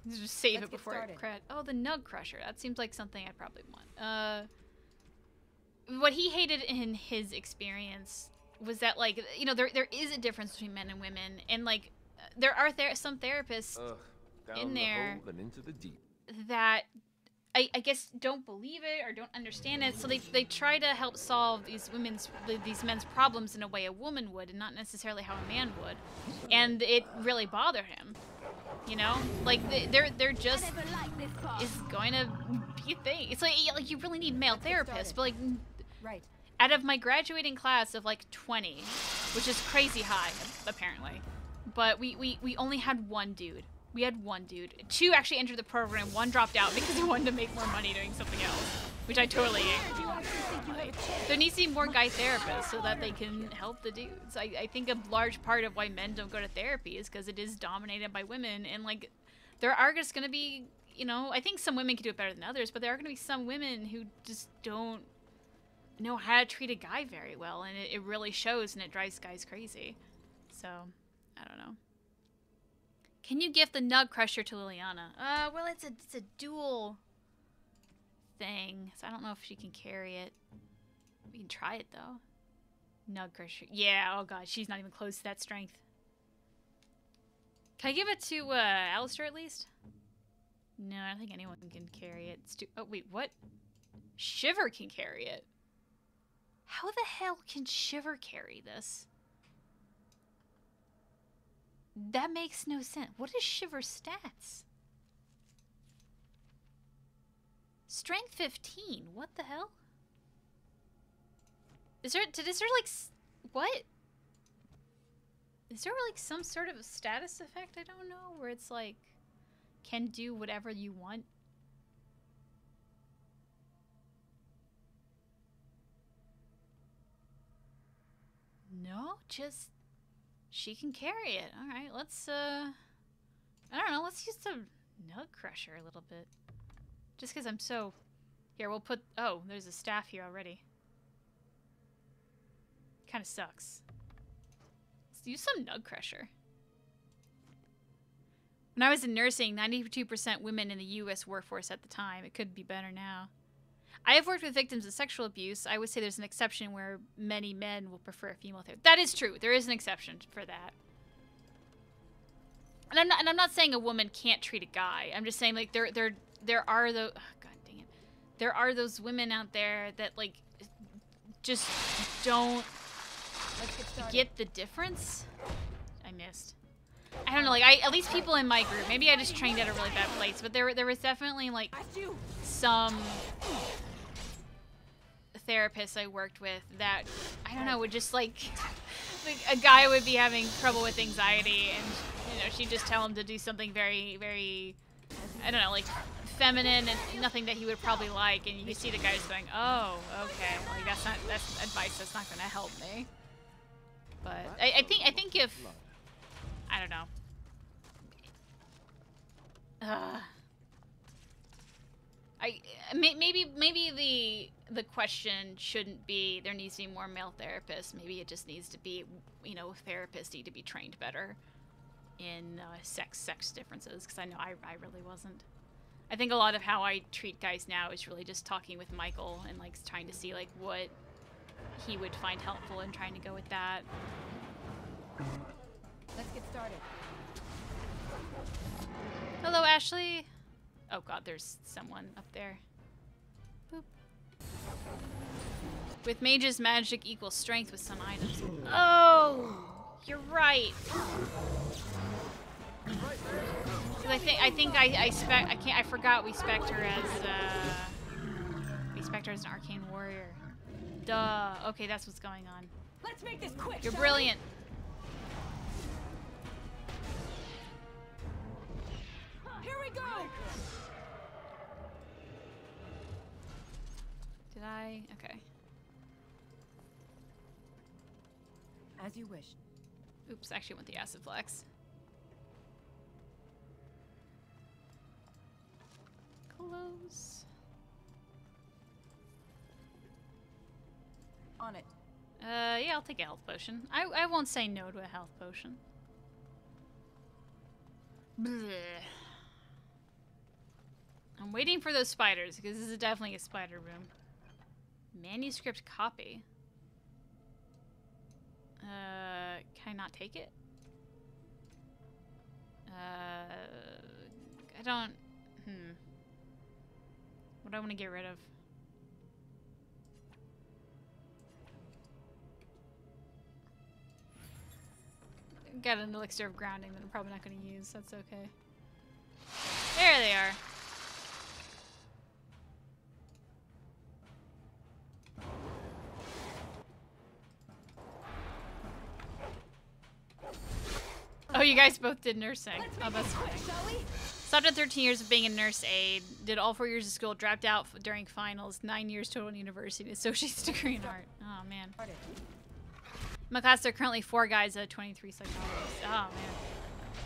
S1: Just save it before it crash. Oh, the Nug Crusher. That seems like something I'd probably want. What he hated in his experience was that, like, you know, there is a difference between men and women, and like, there are some therapists in there
S6: the hole and into the deep.
S1: That I guess don't believe it or don't understand it, so they try to help solve these men's problems in a way a woman would, and not necessarily how a man would, and it really bothered him. You know, like they're just is going to be a thing. It's like you really need male therapists, but like
S9: right.
S1: Out of my graduating class of like 20, which is crazy high apparently, but we only had one dude. We had one dude. Two actually entered the program. One dropped out because he wanted to make more money doing something else, which I totally like. There needs to be more guy therapists so that they can help the dudes. I think a large part of why men don't go to therapy is because it is dominated by women, and like there are just going to be, you know, I think some women can do it better than others, but there are going to be some women who just don't know how to treat a guy very well, and it really shows, and it drives guys crazy. So I don't know. Can you gift the Nug Crusher to Liliana? Well, it's a dual thing, so I don't know if she can carry it. We can try it though. Nug Crusher. Yeah. Oh god, she's not even close to that strength. Can I give it to Alistair at least? No, I don't think anyone can carry it. It's too. Oh wait, what? Shiver can carry it. How the hell can Shiver carry this? That makes no sense. What is Shiver's stats? Strength 15. What the hell? Is there like what? Is there like some sort of a status effect? I don't know, where it's like can do whatever you want. No, just she can carry it. All right, let's I don't know, let's use the Nug Crusher a little bit. Just because I'm so... Here, we'll put... Oh, there's a staff here already. Kind of sucks. Let's use some Nug Crusher. When I was in nursing, 92% women in the U.S. workforce at the time. It could be better now. I have worked with victims of sexual abuse. I would say there's an exception where many men will prefer a female therapist. That is true. There is an exception for that. And I'm not saying a woman can't treat a guy. I'm just saying like there are the god dang it. There are those women out there that like just don't get the difference. I missed. I don't know, like at least people in my group. Maybe I just trained at a really bad place, but there was definitely like some therapists I worked with that I don't know would just like a guy would be having trouble with anxiety, and you know she'd just tell him to do something very, very I don't know, like feminine and nothing that he would probably like, and you see the guy just going, oh, okay, like that's advice that's not gonna help me. But I think if I don't know. Maybe the question shouldn't be there needs to be more male therapists. Maybe it just needs to be, you know, therapists need to be trained better in sex differences, because I know I really wasn't. I think a lot of how I treat guys now is really just talking with Michael and like trying to see like what he would find helpful and trying to go with that.
S9: Let's get started.
S1: Hello, Ashley. Oh god, there's someone up there. Boop. With mage's magic equals strength with some items. Oh, you're right. I forgot we spec her as an arcane warrior. Duh. Okay, that's what's going on.
S9: Let's make this quick.
S1: You're brilliant.
S9: Here we go.
S1: Did I? Okay.
S9: As you wish.
S1: Oops, actually went the acid flex. Close.
S9: On it.
S1: Yeah, I'll take a health potion. I won't say no to a health potion. Blech. I'm waiting for those spiders, because this is definitely a spider room. Manuscript copy. Can I not take it? I don't... What do I want to get rid of? Got an elixir of grounding that I'm probably not going to use. That's okay. There they are. Oh, you guys both did nursing. Oh, that's quick. Stopped at 13 years of being a nurse aide. Did all 4 years of school. Dropped out during finals. 9 years total in university. Associate's degree in art. Oh, man. In my class, there are currently 4 guys at 23 psychologists. Oh, man.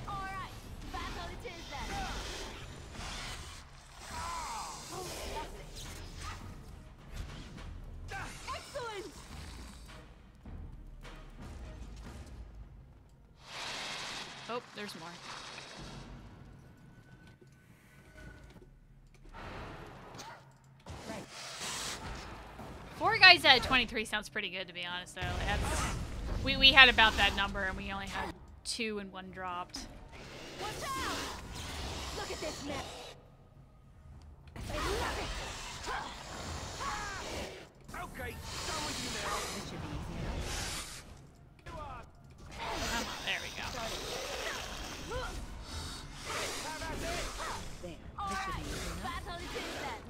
S8: All right, battle it is then.
S9: Excellent.
S1: there's more.
S9: Right.
S1: 4 guys out of 23 sounds pretty good, to be honest, though. That's, we had about that number, and we only had 2 and 1 dropped.
S8: Watch out! Look at this mess. I love it.
S5: Okay, done with you now.
S9: This should be easy enough.
S1: Come on, there we go.
S9: There.
S8: All
S9: This should
S8: right,
S9: be easy enough.
S8: battle it is then.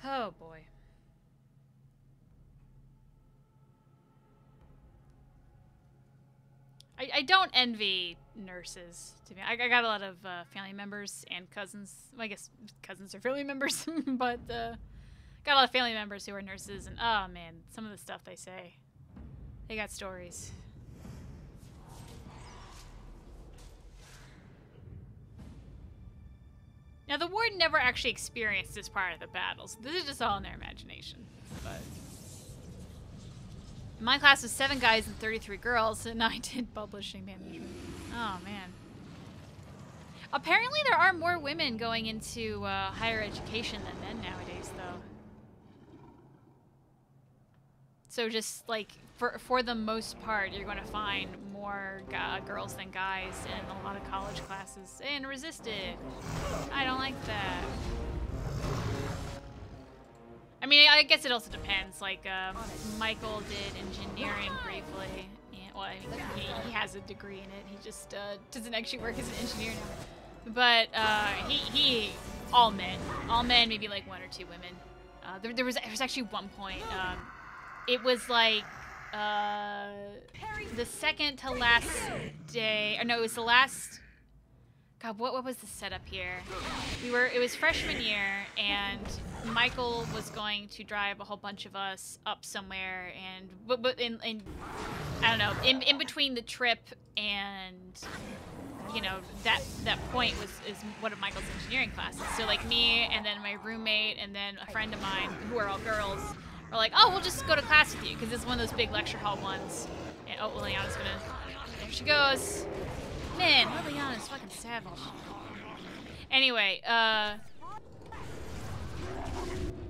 S1: Oh, boy. I don't envy nurses. To me, I got a lot of family members and cousins. Well, I guess cousins are family members, but got a lot of family members who are nurses, and oh man, some of the stuff they say, they got stories. Now, the warden never actually experienced this part of the battle, so this is just all in their imagination. But my class was 7 guys and 33 girls, and I did publishing management. Oh, man. Apparently, there are more women going into higher education than men nowadays, though. So just, like, for the most part, you're going to find more girls than guys in a lot of college classes. And resisted. I don't like that. I mean, I guess it also depends. Like, Michael did engineering briefly. And, well, I mean, he has a degree in it. He just doesn't actually work as an engineer now. But he all men, maybe like 1 or 2 women. There was actually one point. It was like the second to last day. Or no, it was the last. God, what was the setup here? It was freshman year, and Michael was going to drive a whole bunch of us up somewhere, and but in I don't know, in between the trip and, you know, that point is one of Michael's engineering classes. So like me and then my roommate and then a friend of mine who are all girls are like, oh, we'll just go to class with you because it's one of those big lecture hall ones. And oh, Liliana's gonna, there she goes. Man, Liliana's fucking savage. Anyway,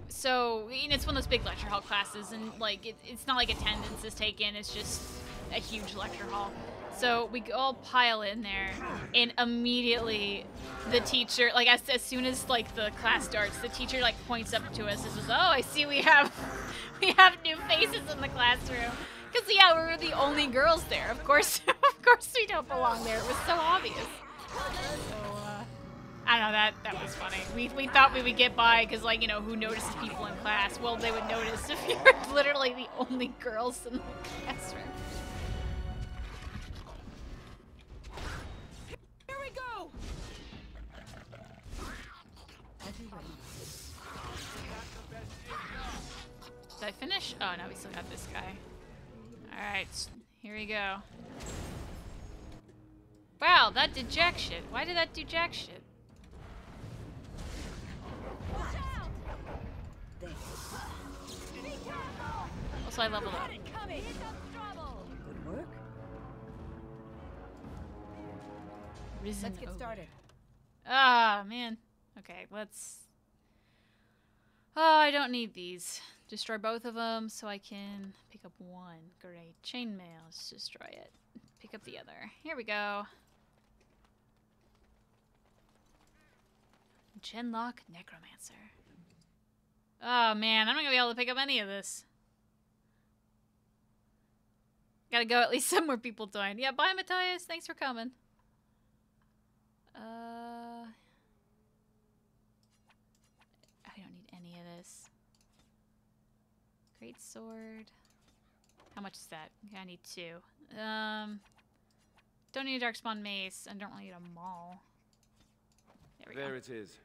S1: so, you know, it's one of those big lecture hall classes, and like it's not like attendance is taken, it's just a huge lecture hall. So we all pile in there, and immediately the teacher, like as soon as like the class starts, the teacher like points up to us and says, "Oh, I see we have new faces in the classroom." Because yeah, we were the only girls there. Of course we don't belong there. It was so obvious. So I don't know, that was funny. We thought we would get by because, like, you know, who notices people in class? Well, they would notice if you were literally the only girls in the classroom.
S9: Here we go.
S1: Did I finish? Oh no, we still got this guy. Alright, here we go. Wow, that did jack shit. Why did that do jack shit? Also, I leveled up.
S9: Good work.
S1: Risen
S9: Let's get
S1: over.
S9: started.
S1: Ah, man. Okay, let's... Oh, I don't need these. Destroy both of them so I can pick up one. Great. Chainmail. Let's destroy it. Pick up the other. Here we go. Genlock Necromancer. Oh, man. I'm not going to be able to pick up any of this. Gotta go at least somewhere people join. Yeah, bye, Matthias. Thanks for coming. I don't need any of this. Great sword. How much is that? Okay, I need 2. Don't need a darkspawn mace. I don't really need a maul. There we go.
S6: There it is.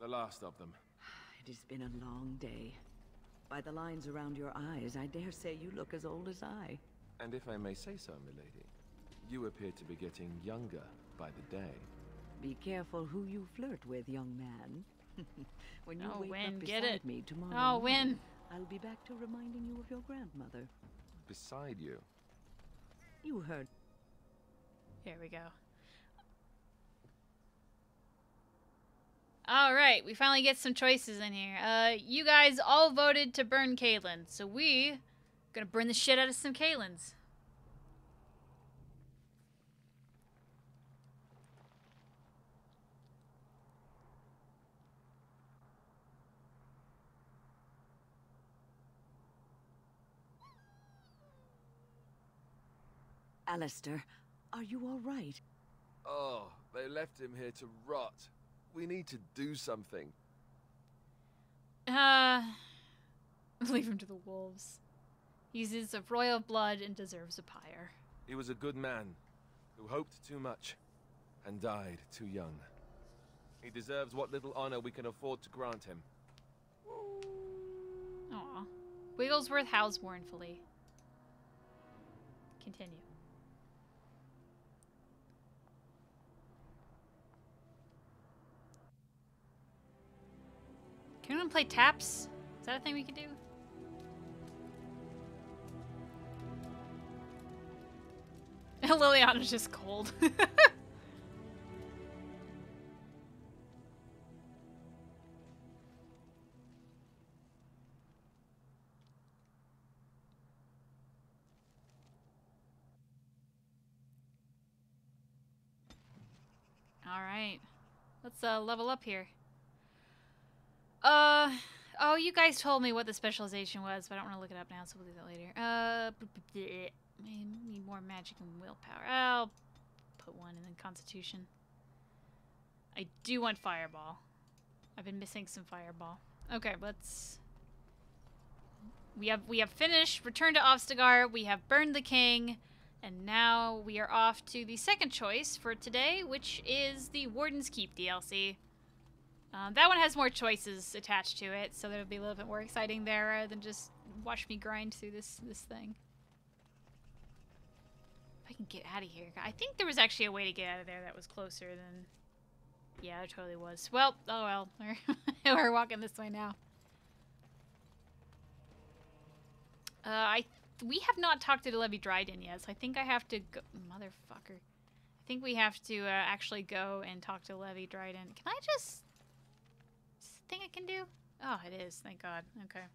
S6: The last of them.
S2: It has been a long day. By the lines around your eyes, I dare say you look as old as I.
S6: And if I may say so, milady, you appear to be getting younger by the day.
S2: Be careful who you flirt with, young man. When you
S1: Oh,
S2: wake
S1: Win,
S2: up
S1: get
S2: beside
S1: it.
S2: me tomorrow
S1: Oh,
S2: morning,
S1: Win.
S2: I'll be back to reminding you of your grandmother.
S6: Beside you.
S2: You heard.
S1: Here we go. Alright, we finally get some choices in here. You guys all voted to burn Caitlin, so we gonna burn the shit out of some Caitlins.
S2: Alistair, are you all right?
S6: Oh, they left him here to rot. We need to do something.
S1: Leave him to the wolves. He's of royal blood and deserves a pyre.
S6: He was a good man who hoped too much and died too young. He deserves what little honor we can afford to grant him.
S1: Aw. Wigglesworth howls mournfully. Continue. Can anyone play taps? Is that a thing we can do? Liliana's just cold. Alright. Let's level up here. Oh, you guys told me what the specialization was, but I don't want to look it up now, so we'll do that later. I need more magic and willpower. I'll put one and then Constitution. I do want Fireball. I've been missing some Fireball. Okay, let's... We have finished, returned to Ofstegard, we have burned the king, and now we are off to the second choice for today, which is the Warden's Keep DLC. That one has more choices attached to it, so that'll be a little bit more exciting there rather than just watch me grind through this thing. If I can get out of here. I think there was actually a way to get out of there that was closer than... Yeah, there totally was. Well, oh well. We're walking this way now. We have not talked to Levi Dryden yet, so I think I have to go... Motherfucker. I think we have to actually go and talk to Levi Dryden. Can I just... Is this a thing I can do? Oh, it is. Thank God. Okay.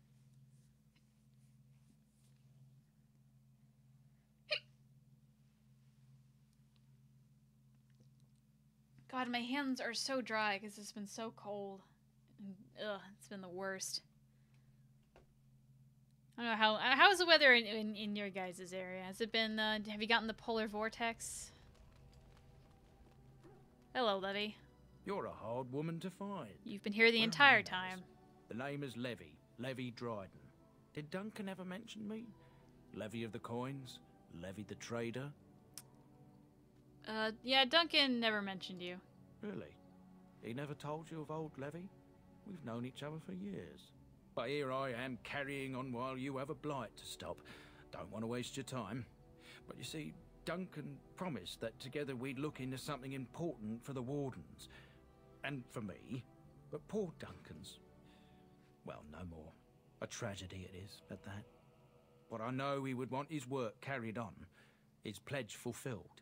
S1: God, my hands are so dry because it's been so cold. Ugh, it's been the worst. I don't know how is the weather in your guys' area? Has it been? Have you gotten the polar vortex? Hello, Levy.
S4: You're a hard woman to find.
S1: You've been here the
S4: Where
S1: entire
S4: are my
S1: time.
S4: manners? The name is Levi Dryden. Did Duncan ever mention me? Levy of the coins, Levy the trader.
S1: Yeah, Duncan never mentioned you.
S4: Really? He never told you of old Levy? We've known each other for years. But here I am carrying on while you have a blight to stop. Don't want to waste your time. But you see, Duncan promised that together we'd look into something important for the Wardens. And for me. But poor Duncan's... well, no more. A tragedy it is, at that. But I know he would want his work carried on. His pledge fulfilled.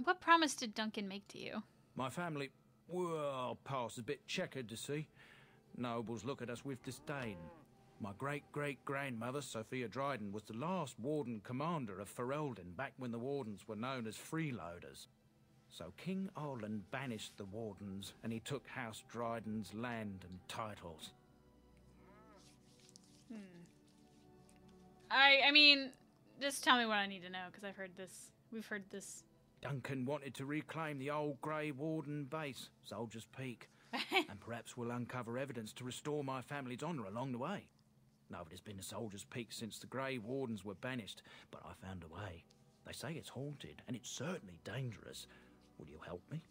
S1: What promise did Duncan make to you?
S4: My family, well, past a bit checkered to see. Nobles look at us with disdain. My great-great-grandmother, Sophia Dryden, was the last Warden Commander of Ferelden back when the Wardens were known as freeloaders. So King Arlen banished the Wardens, and he took House Dryden's land and titles.
S1: I mean, just tell me what I need to know, because I've heard this. We've heard this.
S4: Duncan wanted to reclaim the old Grey Warden base, Soldier's Peak, and perhaps we'll uncover evidence to restore my family's honour along the way. Nobody's been to Soldier's Peak since the Grey Wardens were banished, but I found a way. They say it's haunted, and it's certainly dangerous. Will you help me?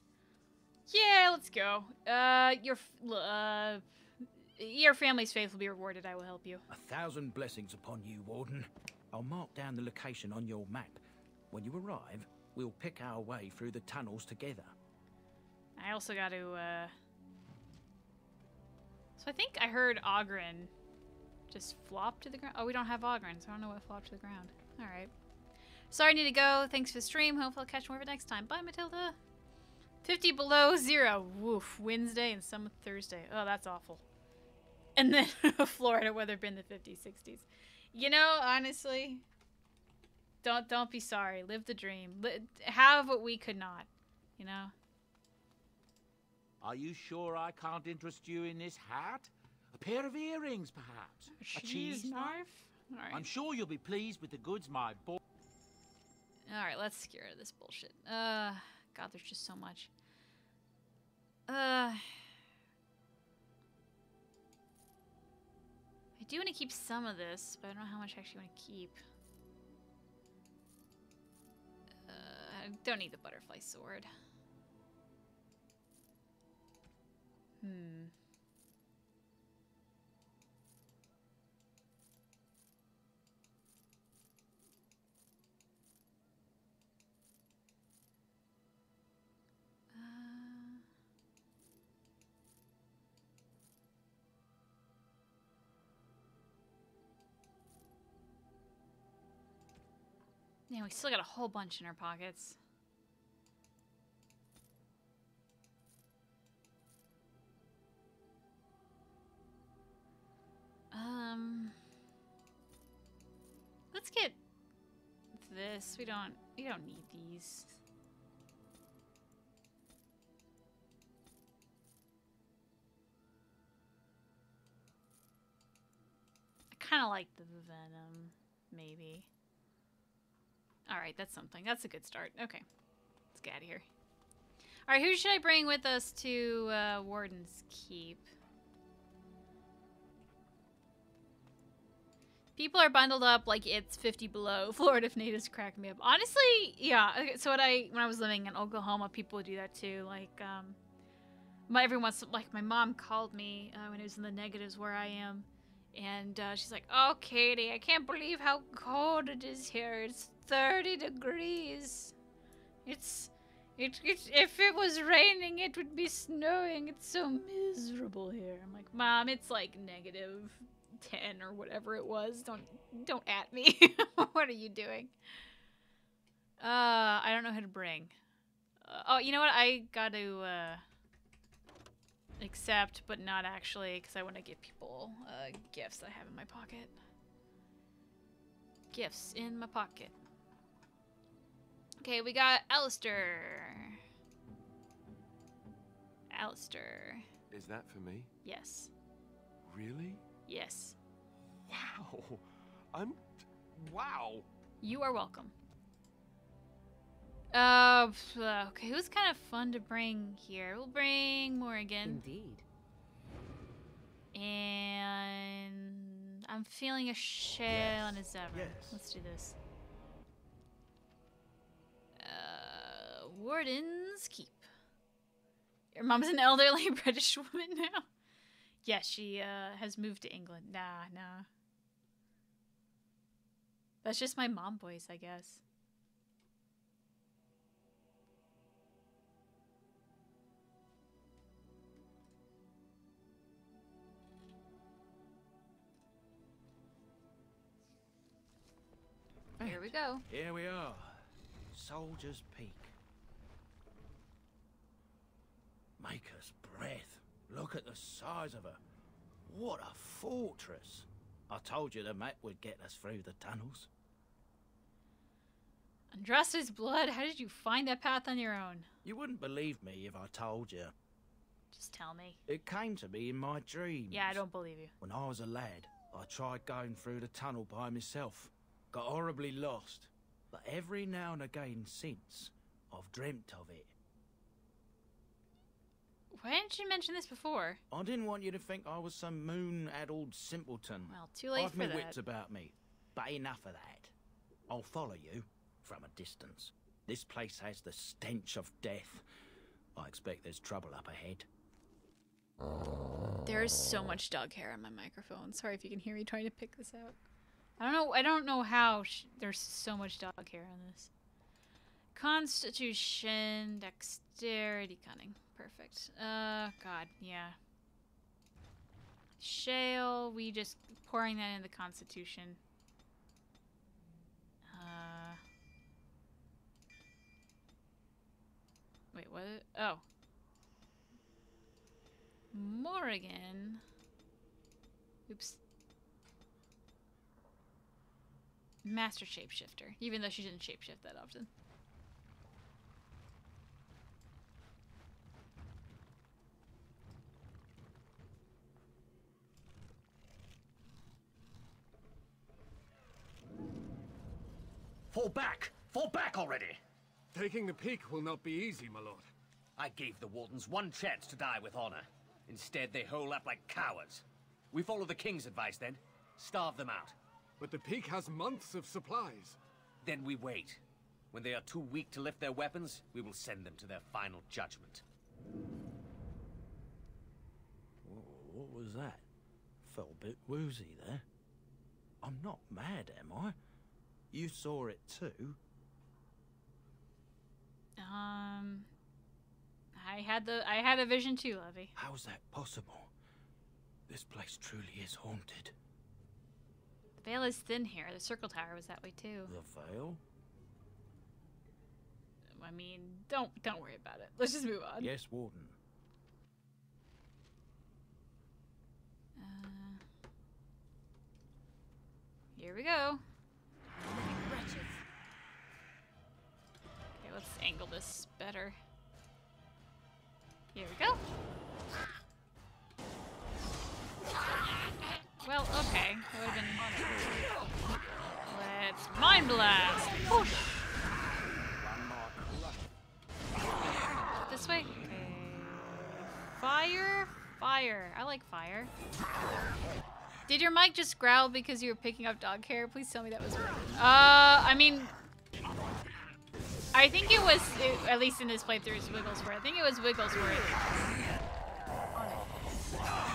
S1: Yeah, let's go. Your family's faith will be rewarded. I will help you.
S4: 1,000 blessings upon you, Warden. I'll mark down the location on your map. When you arrive, we'll pick our way through the tunnels together.
S1: I also got to, So I think I heard Ogren just flop to the ground. Oh, we don't have Ogren, so I don't know what flopped to the ground. Alright. Sorry, I need to go. Thanks for the stream. Hopefully I'll catch more of it next time. Bye, Matilda. 50 below 0. Woof. Wednesday and some Thursday. Oh, that's awful. And then Florida weather been the 50s, 60s. You know, honestly, don't be sorry. Live the dream. Have what we could not. You know?
S7: Are you sure I can't interest you in this hat? A pair of earrings, perhaps? A cheese knife?
S1: All right.
S7: I'm sure you'll be pleased with the goods my boy...
S1: All right, let's get rid of this bullshit. God, there's just so much. I do want to keep some of this, but I don't know how much I actually want to keep. I don't need the butterfly sword. Yeah, we still got a whole bunch in our pockets. Let's get this. We don't need these. I kind of like the venom, maybe. All right, that's something. That's a good start. Okay, let's get out of here. All right, who should I bring with us to Warden's Keep? People are bundled up like it's 50 below. Florida natives crack me up. Honestly, yeah. Okay, so when I was living in Oklahoma, people would do that too. Like, my mom called me when it was in the negatives where I am, and she's like, "Oh, Katie, I can't believe how cold it is here. It's 30 degrees. If it was raining, it would be snowing. It's so miserable here." I'm like, "Mom, it's like negative 10 or whatever it was. Don't at me." What are you doing? I don't know who to bring. Oh, you know what? I got to accept, but not actually, because I want to give people gifts that I have in my pocket. Gifts in my pocket. Okay, we got Alistair. Alistair.
S3: Is that for me?
S1: Yes.
S3: Really?
S1: Yes.
S3: Wow. Wow.
S1: You are welcome. Okay, who's kind of fun to bring here? We'll bring Morrigan.
S2: Indeed.
S1: And I'm feeling a shell and a Zevran.
S5: Yes.
S1: Let's do this. Warden's Keep. Your mom's an elderly British woman now. Yes, she has moved to England. Nah. That's just my mom voice, I guess. Here we go.
S4: Here we are. Soldier's Peak. Maker's breath. Look at the size of her. What a fortress. I told you the map would get us through the tunnels.
S1: Andraste's blood? How did you find that path on your own?
S4: You wouldn't believe me if I told you.
S1: Just tell me.
S4: It came to me in my dreams.
S1: Yeah, I don't believe you.
S4: When I was a lad, I tried going through the tunnel by myself. Got horribly lost. But every now and again since, I've dreamt of it.
S1: Why didn't you mention this before?
S4: I didn't want you to think I was some moon-addled simpleton.
S1: Well, too late
S4: I've
S1: for
S4: my
S1: that.
S4: wits about me. But enough of that. I'll follow you from a distance. This place has the stench of death. I expect there's trouble up ahead.
S1: There's so much dog hair on my microphone. Sorry if you can hear me trying to pick this out. I don't know how there's so much dog hair on this. Constitution, dexterity, cunning. Perfect. God, yeah. Shale, we just pouring that in the Constitution. Wait, what? Oh. Morrigan. Oops. Master shapeshifter, even though she didn't shapeshift that often.
S5: Fall back! Fall back already!
S3: Taking the peak will not be easy, my lord.
S5: I gave the Wardens one chance to die with honor. Instead, they hole up like cowards. We follow the King's advice, then. Starve them out.
S3: But the peak has months of supplies.
S5: Then we wait. When they are too weak to lift their weapons, we will send them to their final judgment.
S4: Whoa, what was that? Felt a bit woozy there. I'm not mad, am I? You saw it too?
S1: I had a vision too, Levy.
S4: How's that possible? This place truly is haunted.
S1: The veil is thin here. The circle tower was that way too.
S4: The veil?
S1: I mean, don't worry about it. Let's just move on.
S4: Yes, Warden.
S1: Here we go. Okay, let's angle this better. Here we go. Well, okay. That would have been... Let's Mind Blast! Whoosh. This way? Okay. Fire? Fire. I like fire. Did your mic just growl because you were picking up dog hair? Please tell me that was right. I mean... I think it was, at least in this playthrough, it's Wigglesworth. I think it was Wigglesworth.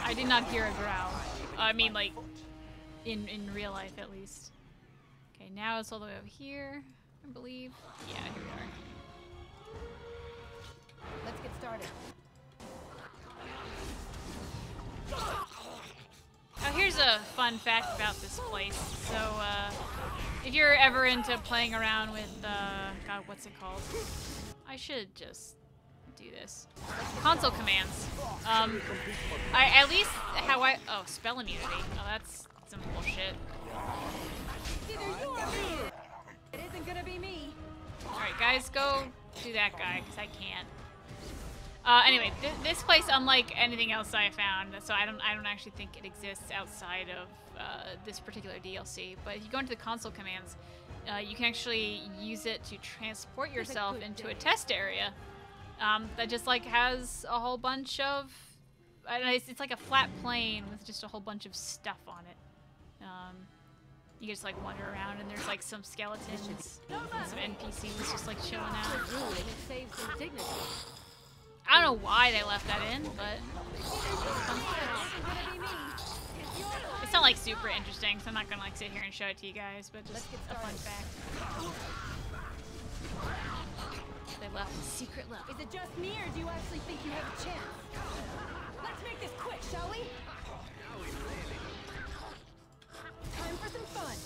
S1: I did not hear a growl. I mean, like, in real life, at least. Okay, now it's all the way over here, I believe. Yeah, here we are.
S9: Let's get started.
S1: Now, here's a fun fact about this place. So, if you're ever into playing around with, God, what's it called? I should just do this. Console commands. At least how oh, spell immunity. Oh, that's some bullshit.
S9: Either you or me. It isn't gonna be me.
S1: Alright, guys, go do that guy, because I can't. Anyway, this place, unlike anything else I found, so I don't actually think it exists outside of this particular DLC. But if you go into the console commands, you can actually use it to transport yourself into a test area that just like has a whole bunch of. I don't know, it's like a flat plane with just a whole bunch of stuff on it. You can just like wander around, and there's like some skeletons, and some NPCs just like chilling out.
S9: It saves some dignity.
S1: I don't know why they left that in, but it's not like super interesting, so I'm not gonna like sit here and show it to you guys, but just a fun fact. They left a secret level.
S9: Is it just me, or do you actually think you have a chance? Let's make this quick, shall we? Time for some fun.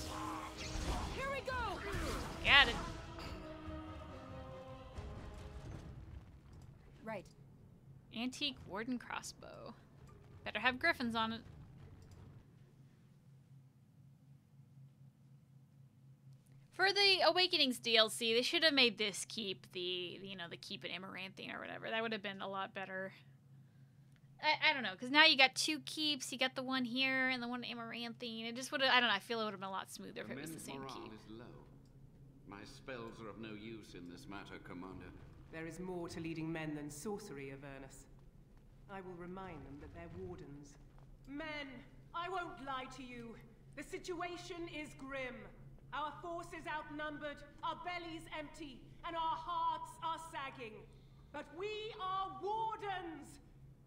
S9: Here we go.
S1: Got it.
S9: Right.
S1: Antique Warden crossbow. Better have griffins on it. For the Awakenings DLC, they should have made this keep the keep in Amaranthine or whatever. That would have been a lot better. I don't know, because now you got two keeps. You got the one here and the one in Amaranthine. It just would have, I don't know, I feel it would have been a lot smoother if it was the same keep.
S10: Is low. My spells are of no use in this matter, Commander.
S11: There is more to leading men than sorcery, Avernus. I will remind them that they're wardens. Men, I won't lie to you. The situation is grim. Our forces outnumbered, our bellies empty, and our hearts are sagging. But we are wardens!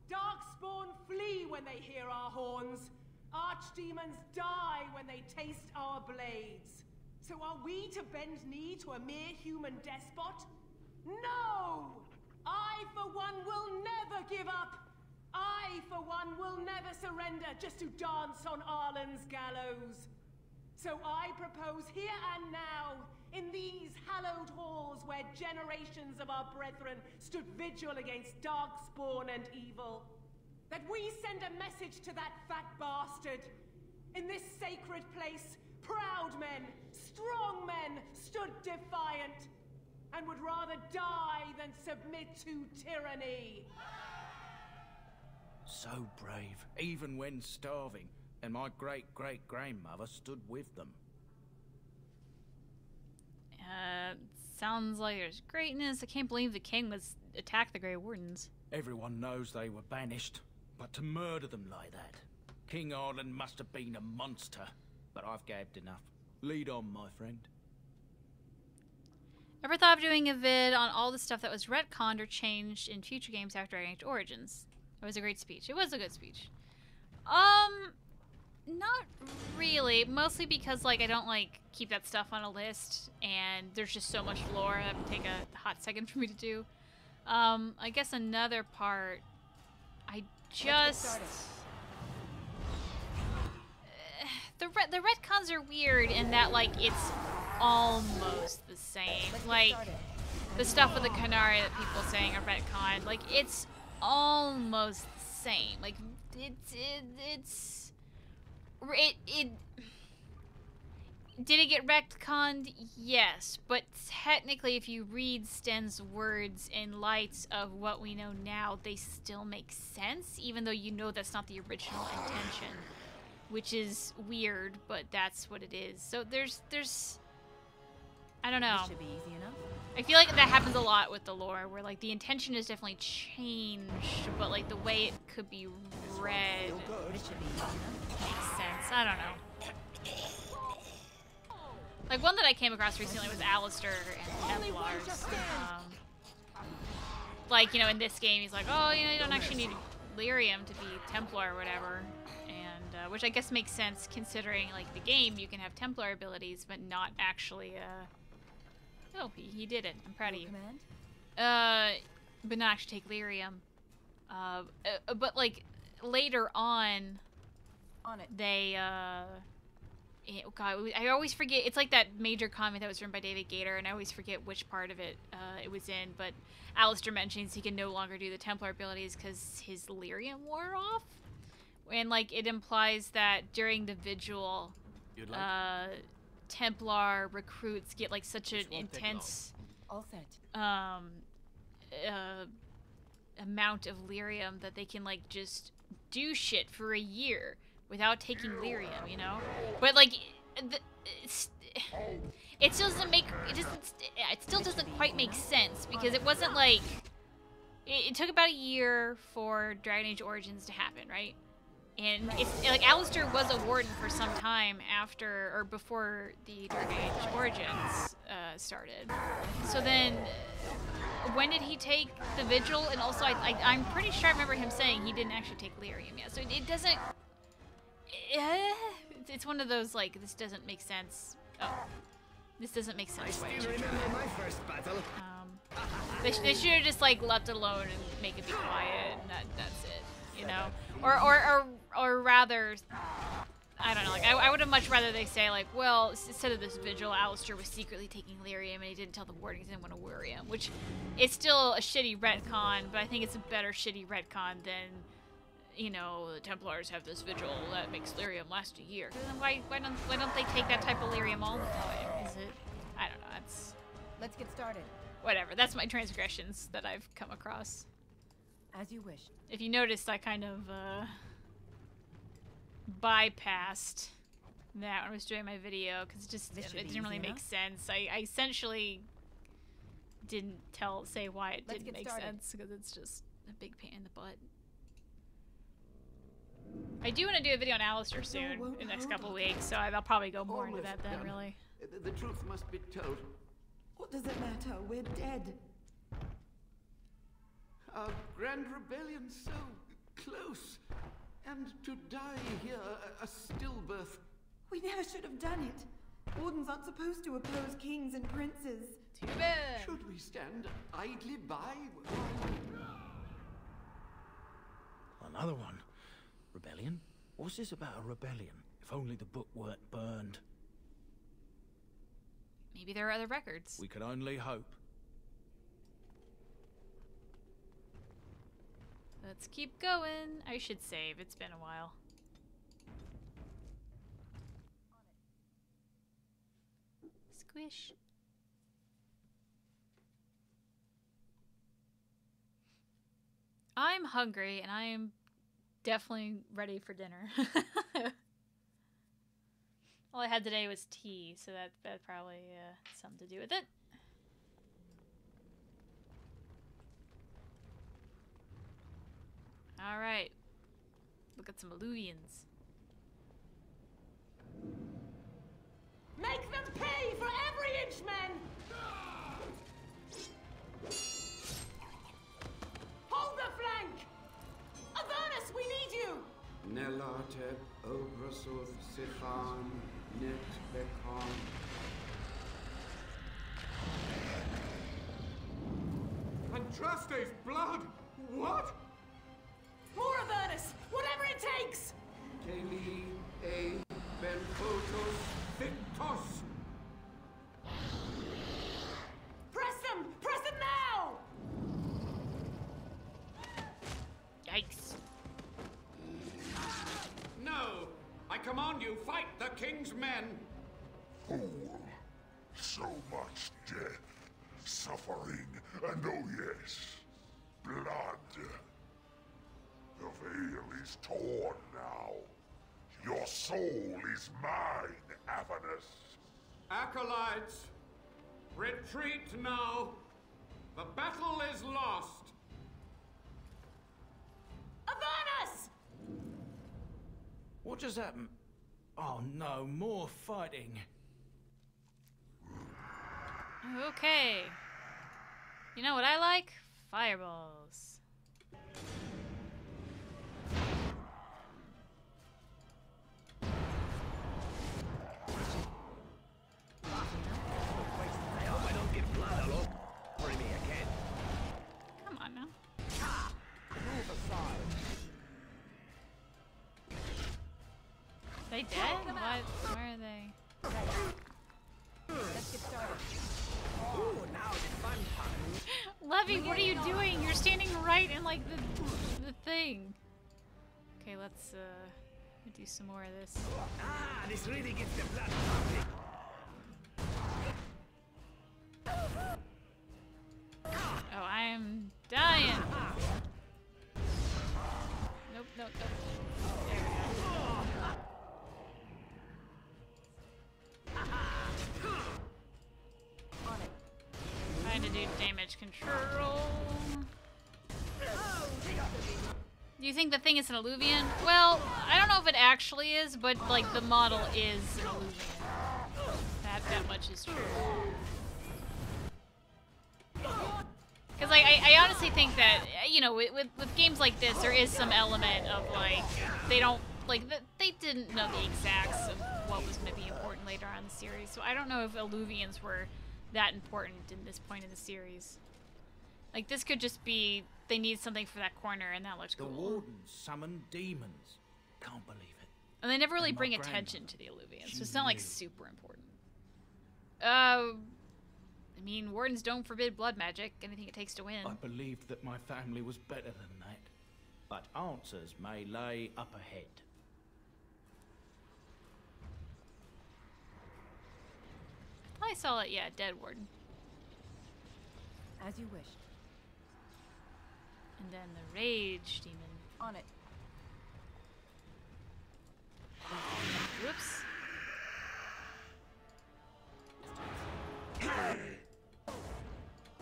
S11: Darkspawn flee when they hear our horns. Archdemons die when they taste our blades. So are we to bend knee to a mere human despot? No! I, for one, will never give up. I, for one, will never surrender just to dance on Arlen's gallows. So I propose here and now, in these hallowed halls where generations of our brethren stood vigil against darkspawn and evil, that we send a message to that fat bastard. In this sacred place, proud men, strong men stood defiant, and would rather die than submit to tyranny.
S4: So brave, even when starving, and my great-great-grandmother stood with them.
S1: Sounds like there's greatness. I can't believe the king was attacked the Grey Wardens.
S4: Everyone knows they were banished, but to murder them like that, King Arlen must have been a monster. But I've gabbed enough. Lead on, my friend.
S1: Ever thought of doing a vid on all the stuff that was retconned or changed in future games after Dragon Age Origins? It was a great speech. It was a good speech. Not really. Mostly because, like, I don't, like, keep that stuff on a list, and there's just so much lore that would take a hot second for me to do. I guess another part, I just... The retcons are weird in that, like, it's almost the same. Like, the stuff with the Canary that people are saying are retconned, like, it's almost the same. Like, did it get retconned? Yes, but technically if you read Sten's words in light of what we know now, they still make sense, even though you know that's not the original intention, which is weird, but that's what it is. So there's I don't know.
S9: This should be easy enough.
S1: I feel like that happens a lot with the lore, where like the intention is definitely changed, but like the way it could be read makes sense. I don't know. Like one that I came across recently was Alistair and Templars. Like, you know, in this game he's like, oh, you know, you don't actually need lyrium to be Templar or whatever. And which I guess makes sense considering like the game you can have Templar abilities but not actually oh, he did it. I'm proud of you. But not actually take lyrium. But like later on they oh god, I always forget. It's like that major comment that was written by David Gator, and I always forget which part of it it was in. But Alistair mentions he can no longer do the Templar abilities because his lyrium wore off, and like it implies that during the vigil, Templar recruits get like such an intense amount of lyrium that they can like just do shit for a year without taking lyrium, you know? But like it still doesn't quite make sense, because it wasn't like it took about a year for Dragon Age Origins to happen, right? And it's like Alistair was a warden for some time after or before the Dragon Age Origins started. So then, when did he take the vigil? And also, I'm pretty sure I remember him saying he didn't actually take lyrium yet. So it doesn't. It's one of those like, this doesn't make sense. Oh, this doesn't make sense.
S5: I still remember my first battle.
S1: They should have just like left it alone and make it be quiet, and that's it, you know. Or rather, I don't know. Like I would have much rather they say like, well, instead of this vigil, Alistair was secretly taking lyrium and he didn't tell the warden he didn't want to worry him. Which, it's still a shitty retcon, but I think it's a better shitty retcon than, you know, the Templars have this vigil that makes lyrium last a year. Then why don't they take that type of lyrium all the time? Is it? I don't know. It's.
S9: Let's get started.
S1: Whatever. That's my transgressions that I've come across.
S9: As you wish.
S1: If you noticed, I kind of bypassed that when I was doing my video because it didn't really make sense. I essentially didn't say why it didn't make sense, because it's just a big pain in the butt. I do want to do a video on Alistair soon, in the next couple weeks, so I'll probably go more into that then, really.
S10: The truth must be told.
S2: What does it matter? We're dead.
S10: Our grand rebellion so close. And to die here, a stillbirth.
S12: We never should have done it. Wardens aren't supposed to oppose kings and princes.
S1: Too bad.
S10: Should we stand idly by?
S4: Another one. Rebellion? What's this about a rebellion? If only the book weren't burned.
S1: Maybe there are other records.
S4: We can only hope.
S1: Let's keep going. I should save. It's been a while. Squish. I'm hungry and I am definitely ready for dinner. All I had today was tea, so that probably something to do with it. All right, look at some alluvians.
S11: Make them pay for every inch, men! Hold the flank! Avernus, we need you!
S10: Nelateb, Obrasoth, Sifan, Net, Bekon. Andraste's blood? What?
S11: More Avernus! Whatever it takes!
S10: Keli, A, Benfotos, Victos.
S11: Press them! Press them now!
S1: Yikes.
S10: No! I command you, fight the king's men!
S12: Fool. So much death, suffering, and oh yes, blood. The veil is torn now. Your soul is mine, Avernus.
S10: Acolytes, retreat now. The battle is lost.
S11: Avernus!
S4: What just happened? Oh no, more fighting.
S1: Okay. You know what I like? Fireballs.
S5: I hope I don't get blood all over me again.
S1: Come on now.
S5: Move aside.
S1: They dead? What? Where are they?
S9: Let's get started.
S5: Ooh, now the fun time.
S1: Levy, what are you doing? You're standing right in like the thing. Okay, let's do some more of this.
S5: Ah, this really gets the blood pumping.
S1: Oh, I am dying. Nope, nope, nope. There we go. Trying to do damage control. Do you think the thing is an alluvian? Well, I don't know if it actually is, but like the model is an alluvian. That much is true. Because like I honestly think that, you know, with games like this, there is some element of like they don't like they didn't know the exacts of what was going to be important later on in the series. So I don't know if alluvians were that important in this point in the series. Like this could just be they need something for that corner, and that looks cool.
S4: The wardens summoned demons. Can't believe it.
S1: And they never really bring attention to the alluvians, so it's not like super important. I mean, wardens don't forbid blood magic. Anything it takes to win.
S4: I believed that my family was better than that. But answers may lay up ahead.
S1: I thought I saw it, yeah, dead warden.
S9: As you wish.
S1: And then the rage demon.
S9: On it.
S1: Whoops.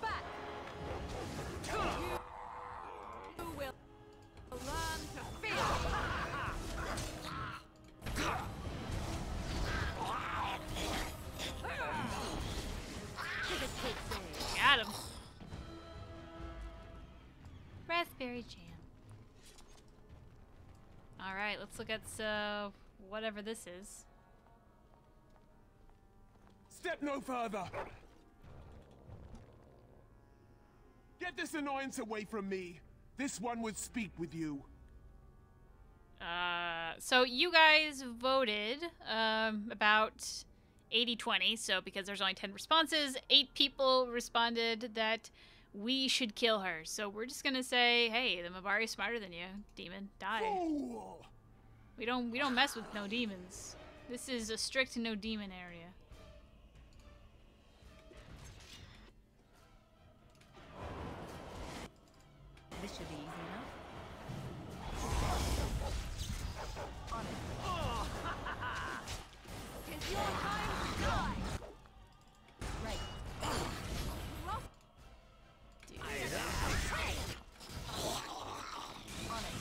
S9: Back. You will learn to fear.
S1: Got him. Raspberry jam. Alright, let's look at whatever this is.
S3: Step no further!
S10: Get this annoyance away from me. This one would speak with you.
S1: So you guys voted about 80-20, so because there's only 10 responses, 8 people responded that we should kill her. So we're just gonna say, hey, the Mabari's smarter than you, demon. Die.
S10: Fool!
S1: We don't mess with no demons. This is a strict no demon area.
S8: This should be easy enough. It's your time to die! Right.
S1: Dude.
S8: On it.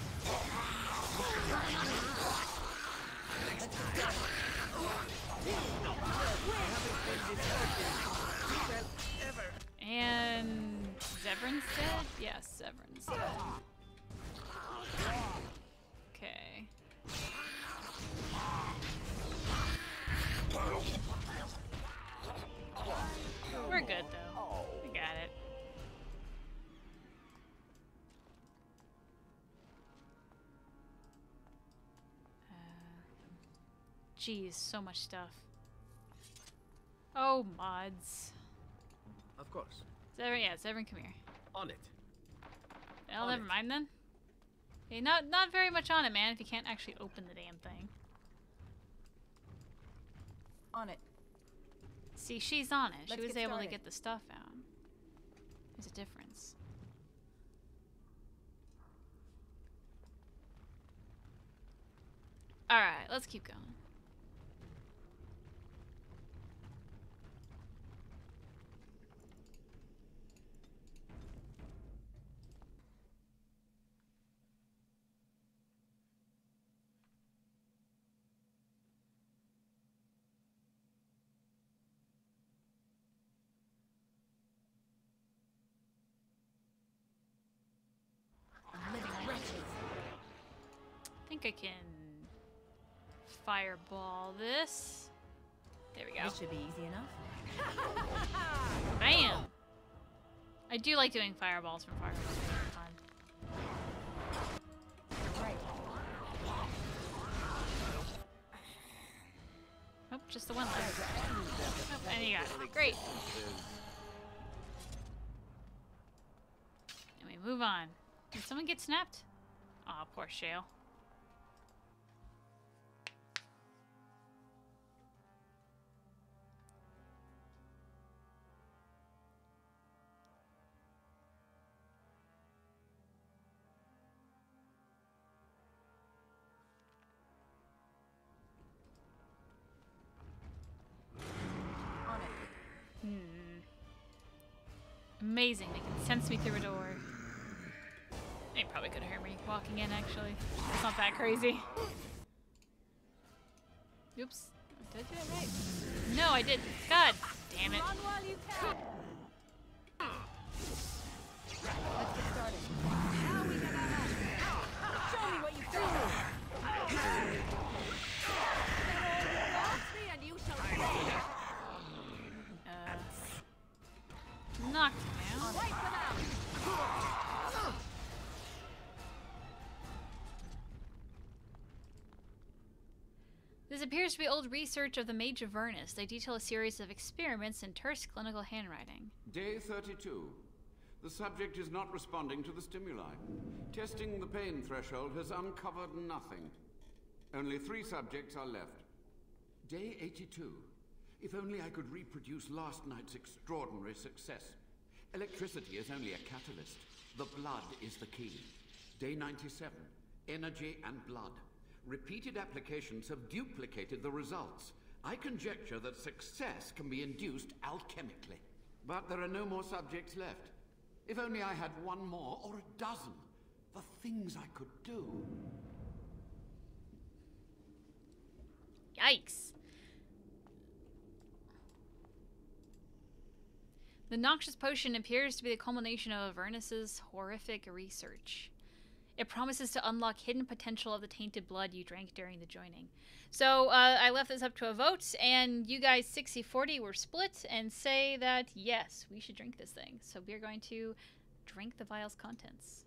S1: And Zevran's dead? Yes, Zevran's dead. Okay. We're good though. We got it. Geez, so much stuff. Oh, mods.
S5: Of course.
S1: Zevran, yeah, Zevran, come here.
S5: On it.
S1: Well,
S5: On
S1: never
S5: it.
S1: mind then. Okay, not very much on it, man, if you can't actually open the damn thing.
S8: On it.
S1: See, she's on it.
S8: Let's
S1: She was
S8: get
S1: able to
S8: started.
S1: get the stuff out. There's a difference. Alright, let's keep going. I think I can fireball this. There we go.
S8: This should be easy enough.
S1: Bam! I do like doing fireballs from far away. It's fun.
S8: Right.
S1: Oh, just the one left. Oh, and you got it. Great. And we move on. Did someone get snapped? Aw, poor Shale.
S8: On it.
S1: Amazing. They can sense me through a door. They probably could hear me walking in, actually. It's not that crazy. Oops. Did I do it right? No, I didn't. God damn it.
S8: Run while you can. Let's get started. Now we get out. Show me what you've done. Me and you shall see.
S1: Knocked him out.
S8: Wait for now.
S1: This appears to be old research of the Mage of Vernus. They detail a series of experiments in terse clinical handwriting.
S10: Day 32. The subject is not responding to the stimuli. Testing the pain threshold has uncovered nothing. Only 3 subjects are left. Day 82. If only I could reproduce last night's extraordinary success. Electricity is only a catalyst. The blood is the key. Day 97. Energy and blood. Repeated applications have duplicated the results. I conjecture that success can be induced alchemically. But there are no more subjects left. If only I had 1 more, or a dozen. The things I could do.
S1: Yikes. The noxious potion appears to be the culmination of Avernus's horrific research. It promises to unlock hidden potential of the tainted blood you drank during the joining. So I left this up to a vote, and you guys 60-40 were split and say that yes, we should drink this thing. So we're going to Drink the vial's contents.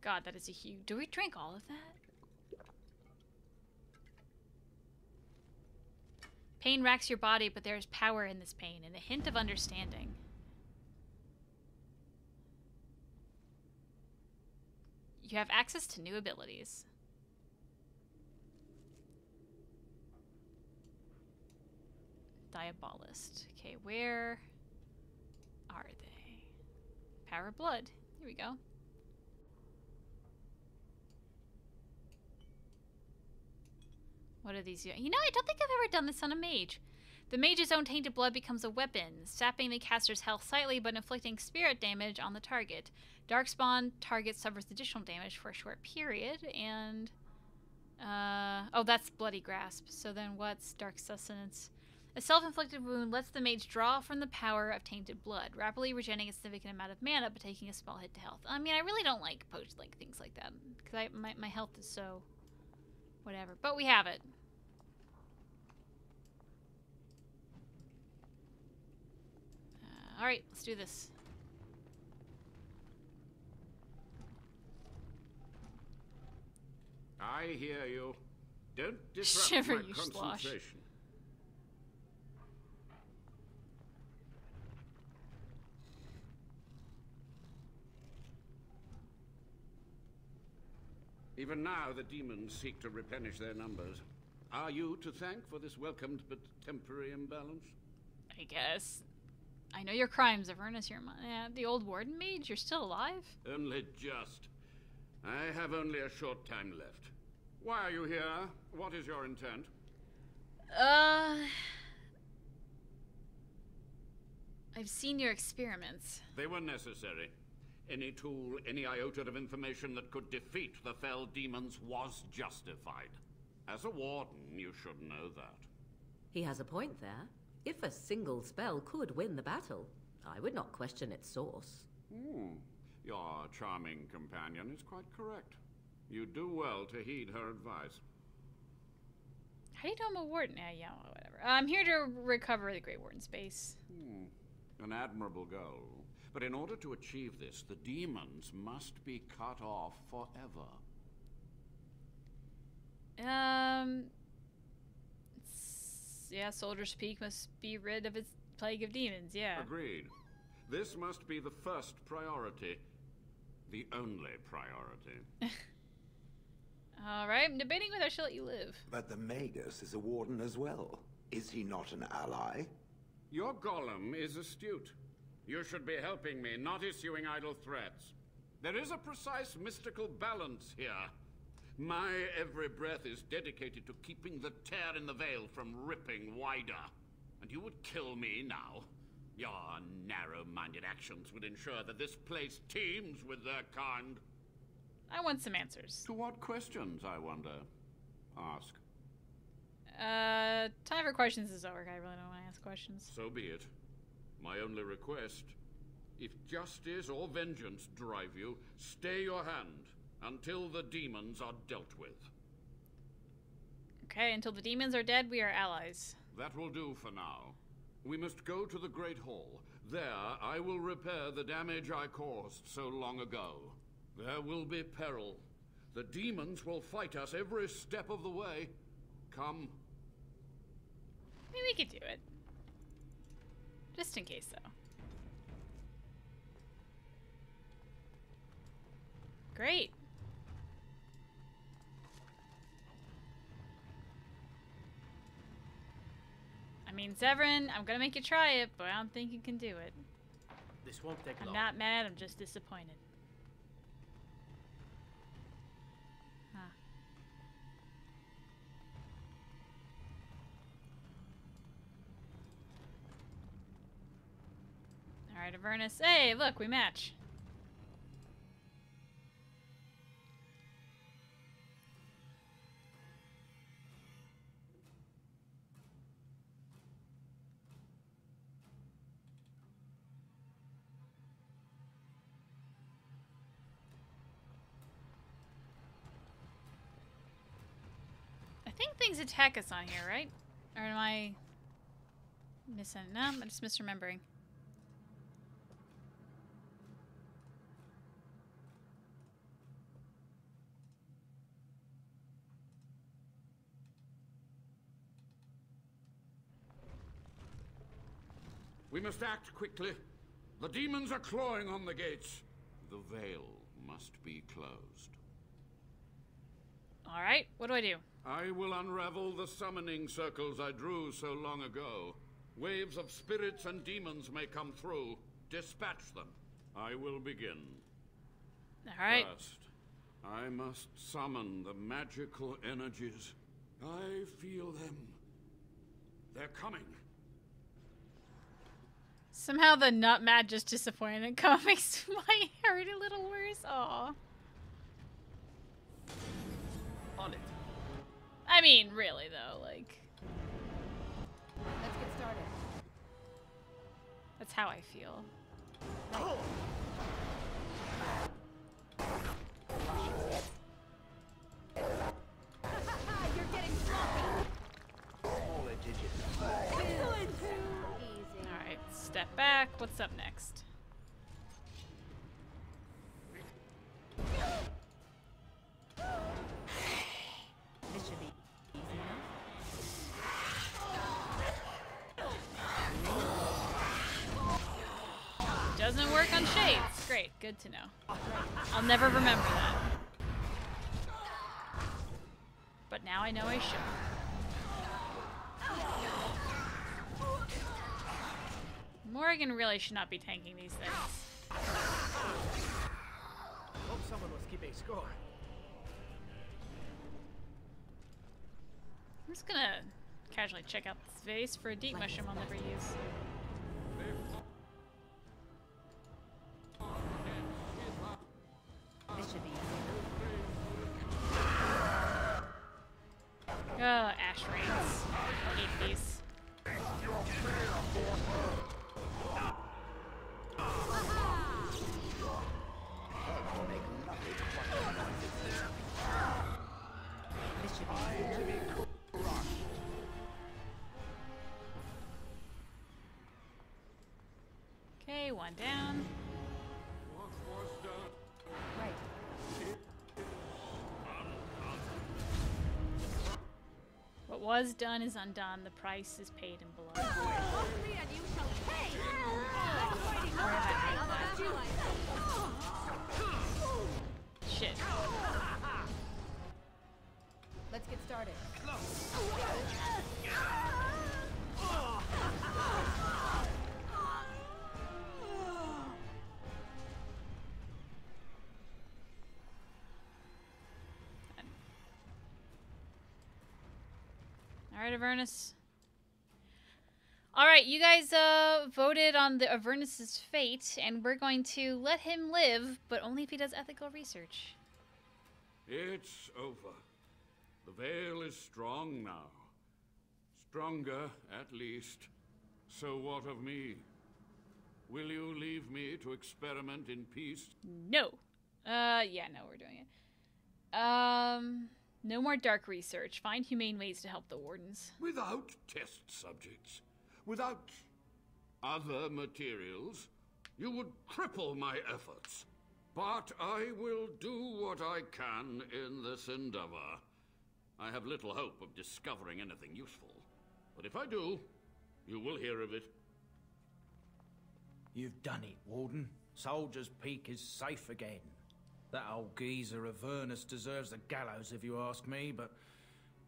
S1: God, that is a huge... Do we drink all of that? Pain racks your body, but there is power in this pain and a hint of understanding. You have access to new abilities. Diabolist. Okay, where are they? Power of Blood. Here we go. What are these? You know, I don't think I've ever done this on a mage. The mage's own tainted blood becomes a weapon, sapping the caster's health slightly but inflicting spirit damage on the target. Darkspawn target suffers additional damage for a short period, and... oh, that's Bloody Grasp. So then what's Dark Sustenance? A self-inflicted wound lets the mage draw from the power of tainted blood, rapidly regenerating a significant amount of mana but taking a small hit to health. I mean, I really don't like things like that, because my health is so... whatever. But we have it. Alright, let's do this.
S10: I hear you. Don't disrupt
S1: Shiver,
S10: my
S1: you slosh.
S10: concentration. Even now, the demons seek to replenish their numbers. Are you to thank for this welcomed but temporary imbalance?
S1: I guess. I know your crimes, Avernus. The old warden mage, you're still alive?
S10: Only just. I have only a short time left. Why are you here? What is your intent?
S1: I've seen your experiments.
S10: They were necessary. Any tool, any iota of information that could defeat the fell demons was justified. As a warden, you should know that.
S13: He has a point there. If a single spell could win the battle, I would not question its source.
S10: Your charming companion is quite correct. You do well to heed her advice.
S1: How do you know I'm a warden? Yeah, whatever. I'm here to recover the Grey Warden's base.
S10: An admirable goal. But in order to achieve this, the demons must be cut off forever.
S1: Yeah, Soldier's Peak must be rid of its plague of demons, yeah.
S10: Agreed. This must be the first priority. The only priority.
S1: Alright, I'm debating whether I should let you live.
S14: But the Magus is a warden as well. Is he not an ally?
S10: Your golem is astute. You should be helping me, not issuing idle threats. There is a precise mystical balance here. My every breath is dedicated to keeping the tear in the veil from ripping wider. And you would kill me now. Your narrow-minded actions would ensure that this place teems with their kind.
S1: I want some answers.
S10: To what questions, I wonder? Ask.
S1: Time for questions is over. I really don't want to ask questions.
S10: So be it. My only request, if justice or vengeance drive you, stay your hand until the demons are dealt with.
S1: Okay, until the demons are dead, we are allies.
S10: That will do for now. We must go to the Great Hall. There, I will repair the damage I caused so long ago. There will be peril. The demons will fight us every step of the way. Come.
S1: Maybe we could do it. Just in case, though. Great. I mean, Severin, I'm gonna make you try it, but I don't think you can do it.
S15: This won't take long.
S1: I'm not mad, I'm just disappointed. Huh. Alright, Avernus. Hey, look, we match. I think things attack us on here, right? Or am I missing? No, I'm just misremembering.
S10: We must act quickly. The demons are clawing on the gates. The veil must be closed.
S1: All right, what do I do?
S10: I will unravel the summoning circles I drew so long ago. Waves of spirits and demons may come through. Dispatch them. I will begin.
S1: All right.
S10: First, I must summon the magical energies. I feel them. They're coming.
S1: Somehow the not mad, just disappointed comment makes my heart a little worse. Aw.
S5: On it.
S1: I mean, really though, like.
S9: Let's get started.
S1: That's how I feel.
S9: Right. You're getting sloppy.
S8: Excellent.
S1: Alright, step back. What's up next?
S13: This should be easy enough.
S1: Doesn't work on shades. Great, good to know. I'll never remember that. But now I know I should. Morgan really should not be tanking these things.
S15: Hope someone was keeping score.
S1: I'm just gonna casually check out this vase for a deep mushroom I'll never use.
S13: This should be easy
S1: Oh, ash rains. I hate these.
S13: This should be easy enough.
S1: Okay, one down.
S9: Right.
S1: What was done is undone. The price is paid in blood.
S8: Softly and you shall pay. Where have I
S1: Shit.
S9: Let's get started.
S1: Alright, Avernus. Alright, you guys voted on the Avernus's fate, and we're going to let him live, but only if he does ethical research.
S10: It's over. The veil is strong now. Stronger, at least. So what of me? Will you leave me to experiment in peace?
S1: No. Yeah, no, we're doing it. No more dark research. Find humane ways to help the wardens.
S10: Without test subjects, without other materials, you would cripple my efforts. But I will do what I can in this endeavor. I have little hope of discovering anything useful. But if I do, you will hear of it.
S4: You've done it, Warden. Soldier's Peak is safe again. That old geezer Avernus deserves the gallows if you ask me, but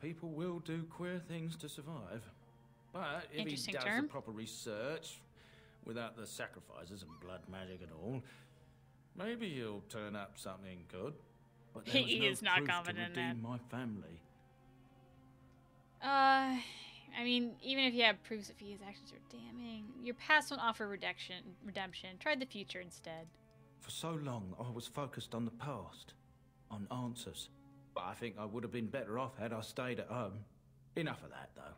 S4: people will do queer things to survive. But if he does the proper research, without the sacrifices and blood magic and all, maybe he'll turn up something good. But there was
S1: He
S4: no
S1: is not
S4: proof to
S1: confident in that.
S4: redeem my family.
S1: I mean, even if you have proofs that his actions are damning, your past won't offer redemption. Try the future instead.
S4: For so long, I was focused on the past, on answers. But I think I would have been better off had I stayed at home. Enough of that, though.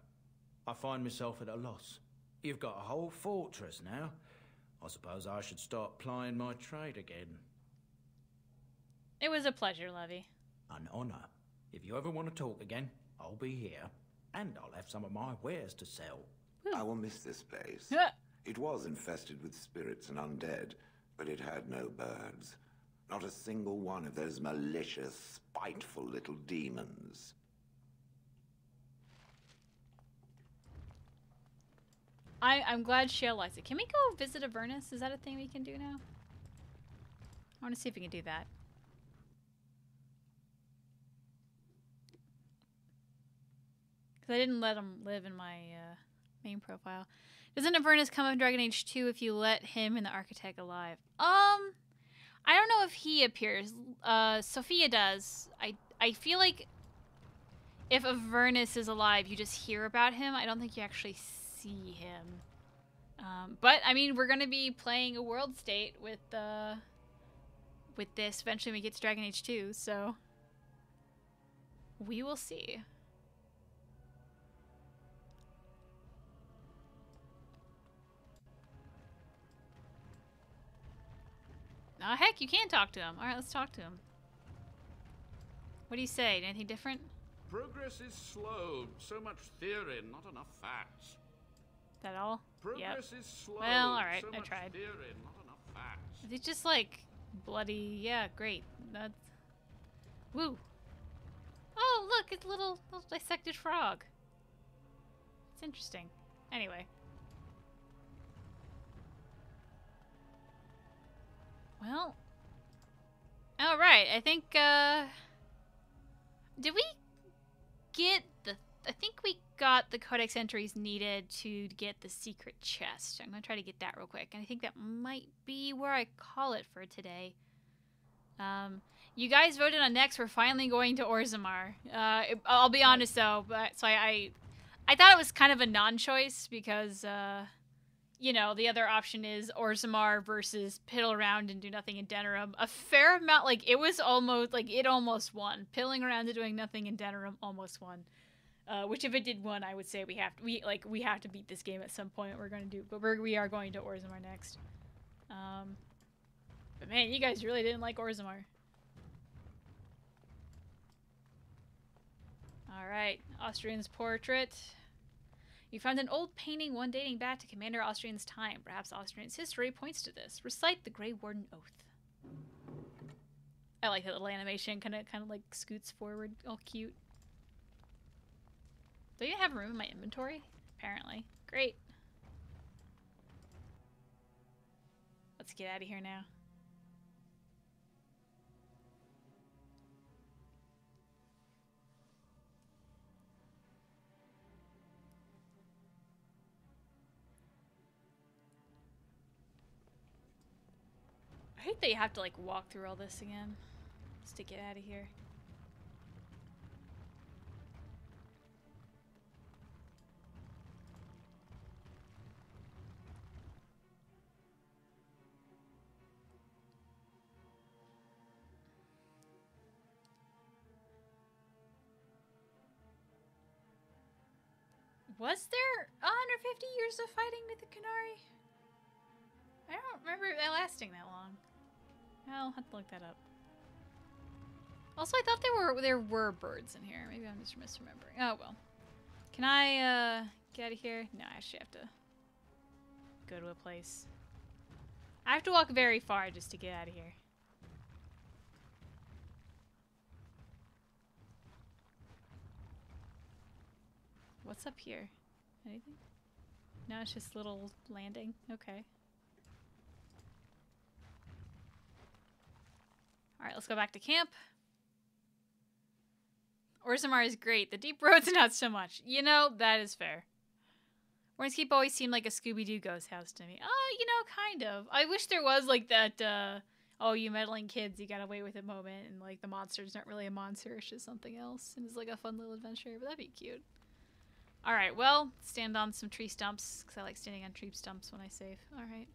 S4: I find myself at a loss. You've got a whole fortress now. I suppose I should start plying my trade again.
S1: It was a pleasure, Levy.
S4: An honor. If you ever want to talk again, I'll be here. And I'll have some of my wares to sell.
S14: I will miss this place. It was infested with spirits and undead, but it had no birds. Not a single one of those malicious, spiteful little demons.
S1: I'm glad Shale likes it. Can we go visit Avernus? Is that a thing we can do now? I want to see if we can do that. Because I didn't let him live in my main profile. Doesn't Avernus come of Dragon Age 2 if you let him and the Architect alive? I don't know if he appears. Sophia does. I feel like if Avernus is alive, you just hear about him. I don't think you actually see him. But I mean, we're gonna be playing a world state with this eventually when we get to Dragon Age 2, so we will see. Oh, heck, you can talk to him. All right, let's talk to him. What do you say? Anything different?
S10: Progress is slow. So much theory, not enough facts.
S1: Is that all?
S10: Progress is slow.
S1: Well, all right,
S10: so
S1: I
S10: much
S1: tried.
S10: Theory, not enough facts.
S1: Is it just like bloody? Yeah, great. That's woo. Oh, look, it's a little dissected frog. It's interesting. Anyway. Well, all right. I think, did we get I think we got the codex entries needed to get the secret chest. I'm going to try to get that real quick. And I think that might be where I call it for today. You guys voted on next. We're finally going to Orzammar. I'll be honest, though. So I thought it was kind of a non-choice because, you know, the other option is Orzammar versus piddle around and do nothing in Denerim. A fair amount, like, it was almost, like, it almost won. Piddling around and doing nothing in Denerim almost won. Which if it did win, I would say we have to beat this game at some point. We're going to do, but we are going to Orzammar next. But man, you guys really didn't like Orzammar. All right, Austrian's portrait. You found an old painting, one dating back to Commander Austrian's time. Perhaps Austrian's history points to this. Recite the Grey Warden Oath. I like that little animation, kind of like scoots forward, all cute. Do I even have room in my inventory? Apparently. Great. Let's get out of here now. I hate that you have to like walk through all this again just to get out of here. Was there 150 years of fighting with the Qunari? I don't remember it lasting that long. I'll have to look that up. Also, I thought there were birds in here. Maybe I'm just misremembering. Oh well. Can I get out of here? No, I actually have to go to a place. I have to walk very far just to get out of here. What's up here? Anything? No, it's just a little landing. Okay. Alright, let's go back to camp. Orzammar is great. The deep roads, not so much. You know, that is fair. Warnskeep always seemed like a Scooby-Doo ghost house to me. Oh, you know, kind of. I wish there was, like, that, oh, you meddling kids, you got away with it moment, and, like, the monster's not really a monster, it's just something else, and it's, like, a fun little adventure, but that'd be cute. Alright, well, stand on some tree stumps, because I like standing on tree stumps when I save. Alright.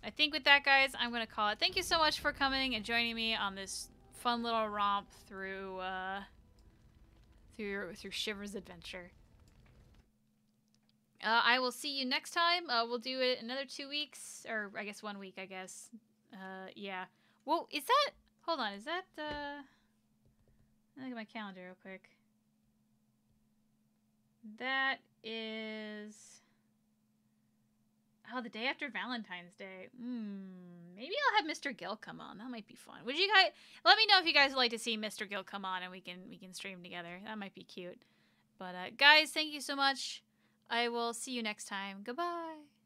S1: I think with that, guys, I'm going to call it. Thank you so much for coming and joining me on this fun little romp through, through Shiver's adventure. I will see you next time. We'll do it another 2 weeks, or I guess 1 week, I guess. Yeah. Well, is that... Hold on, is that, let me look at my calendar real quick. That is... Oh, the day after Valentine's Day. Maybe I'll have Mr. Gill come on. That might be fun. Would you guys... Let me know if you guys would like to see Mr. Gill come on and we can stream together. That might be cute. But, guys, thank you so much. I will see you next time. Goodbye.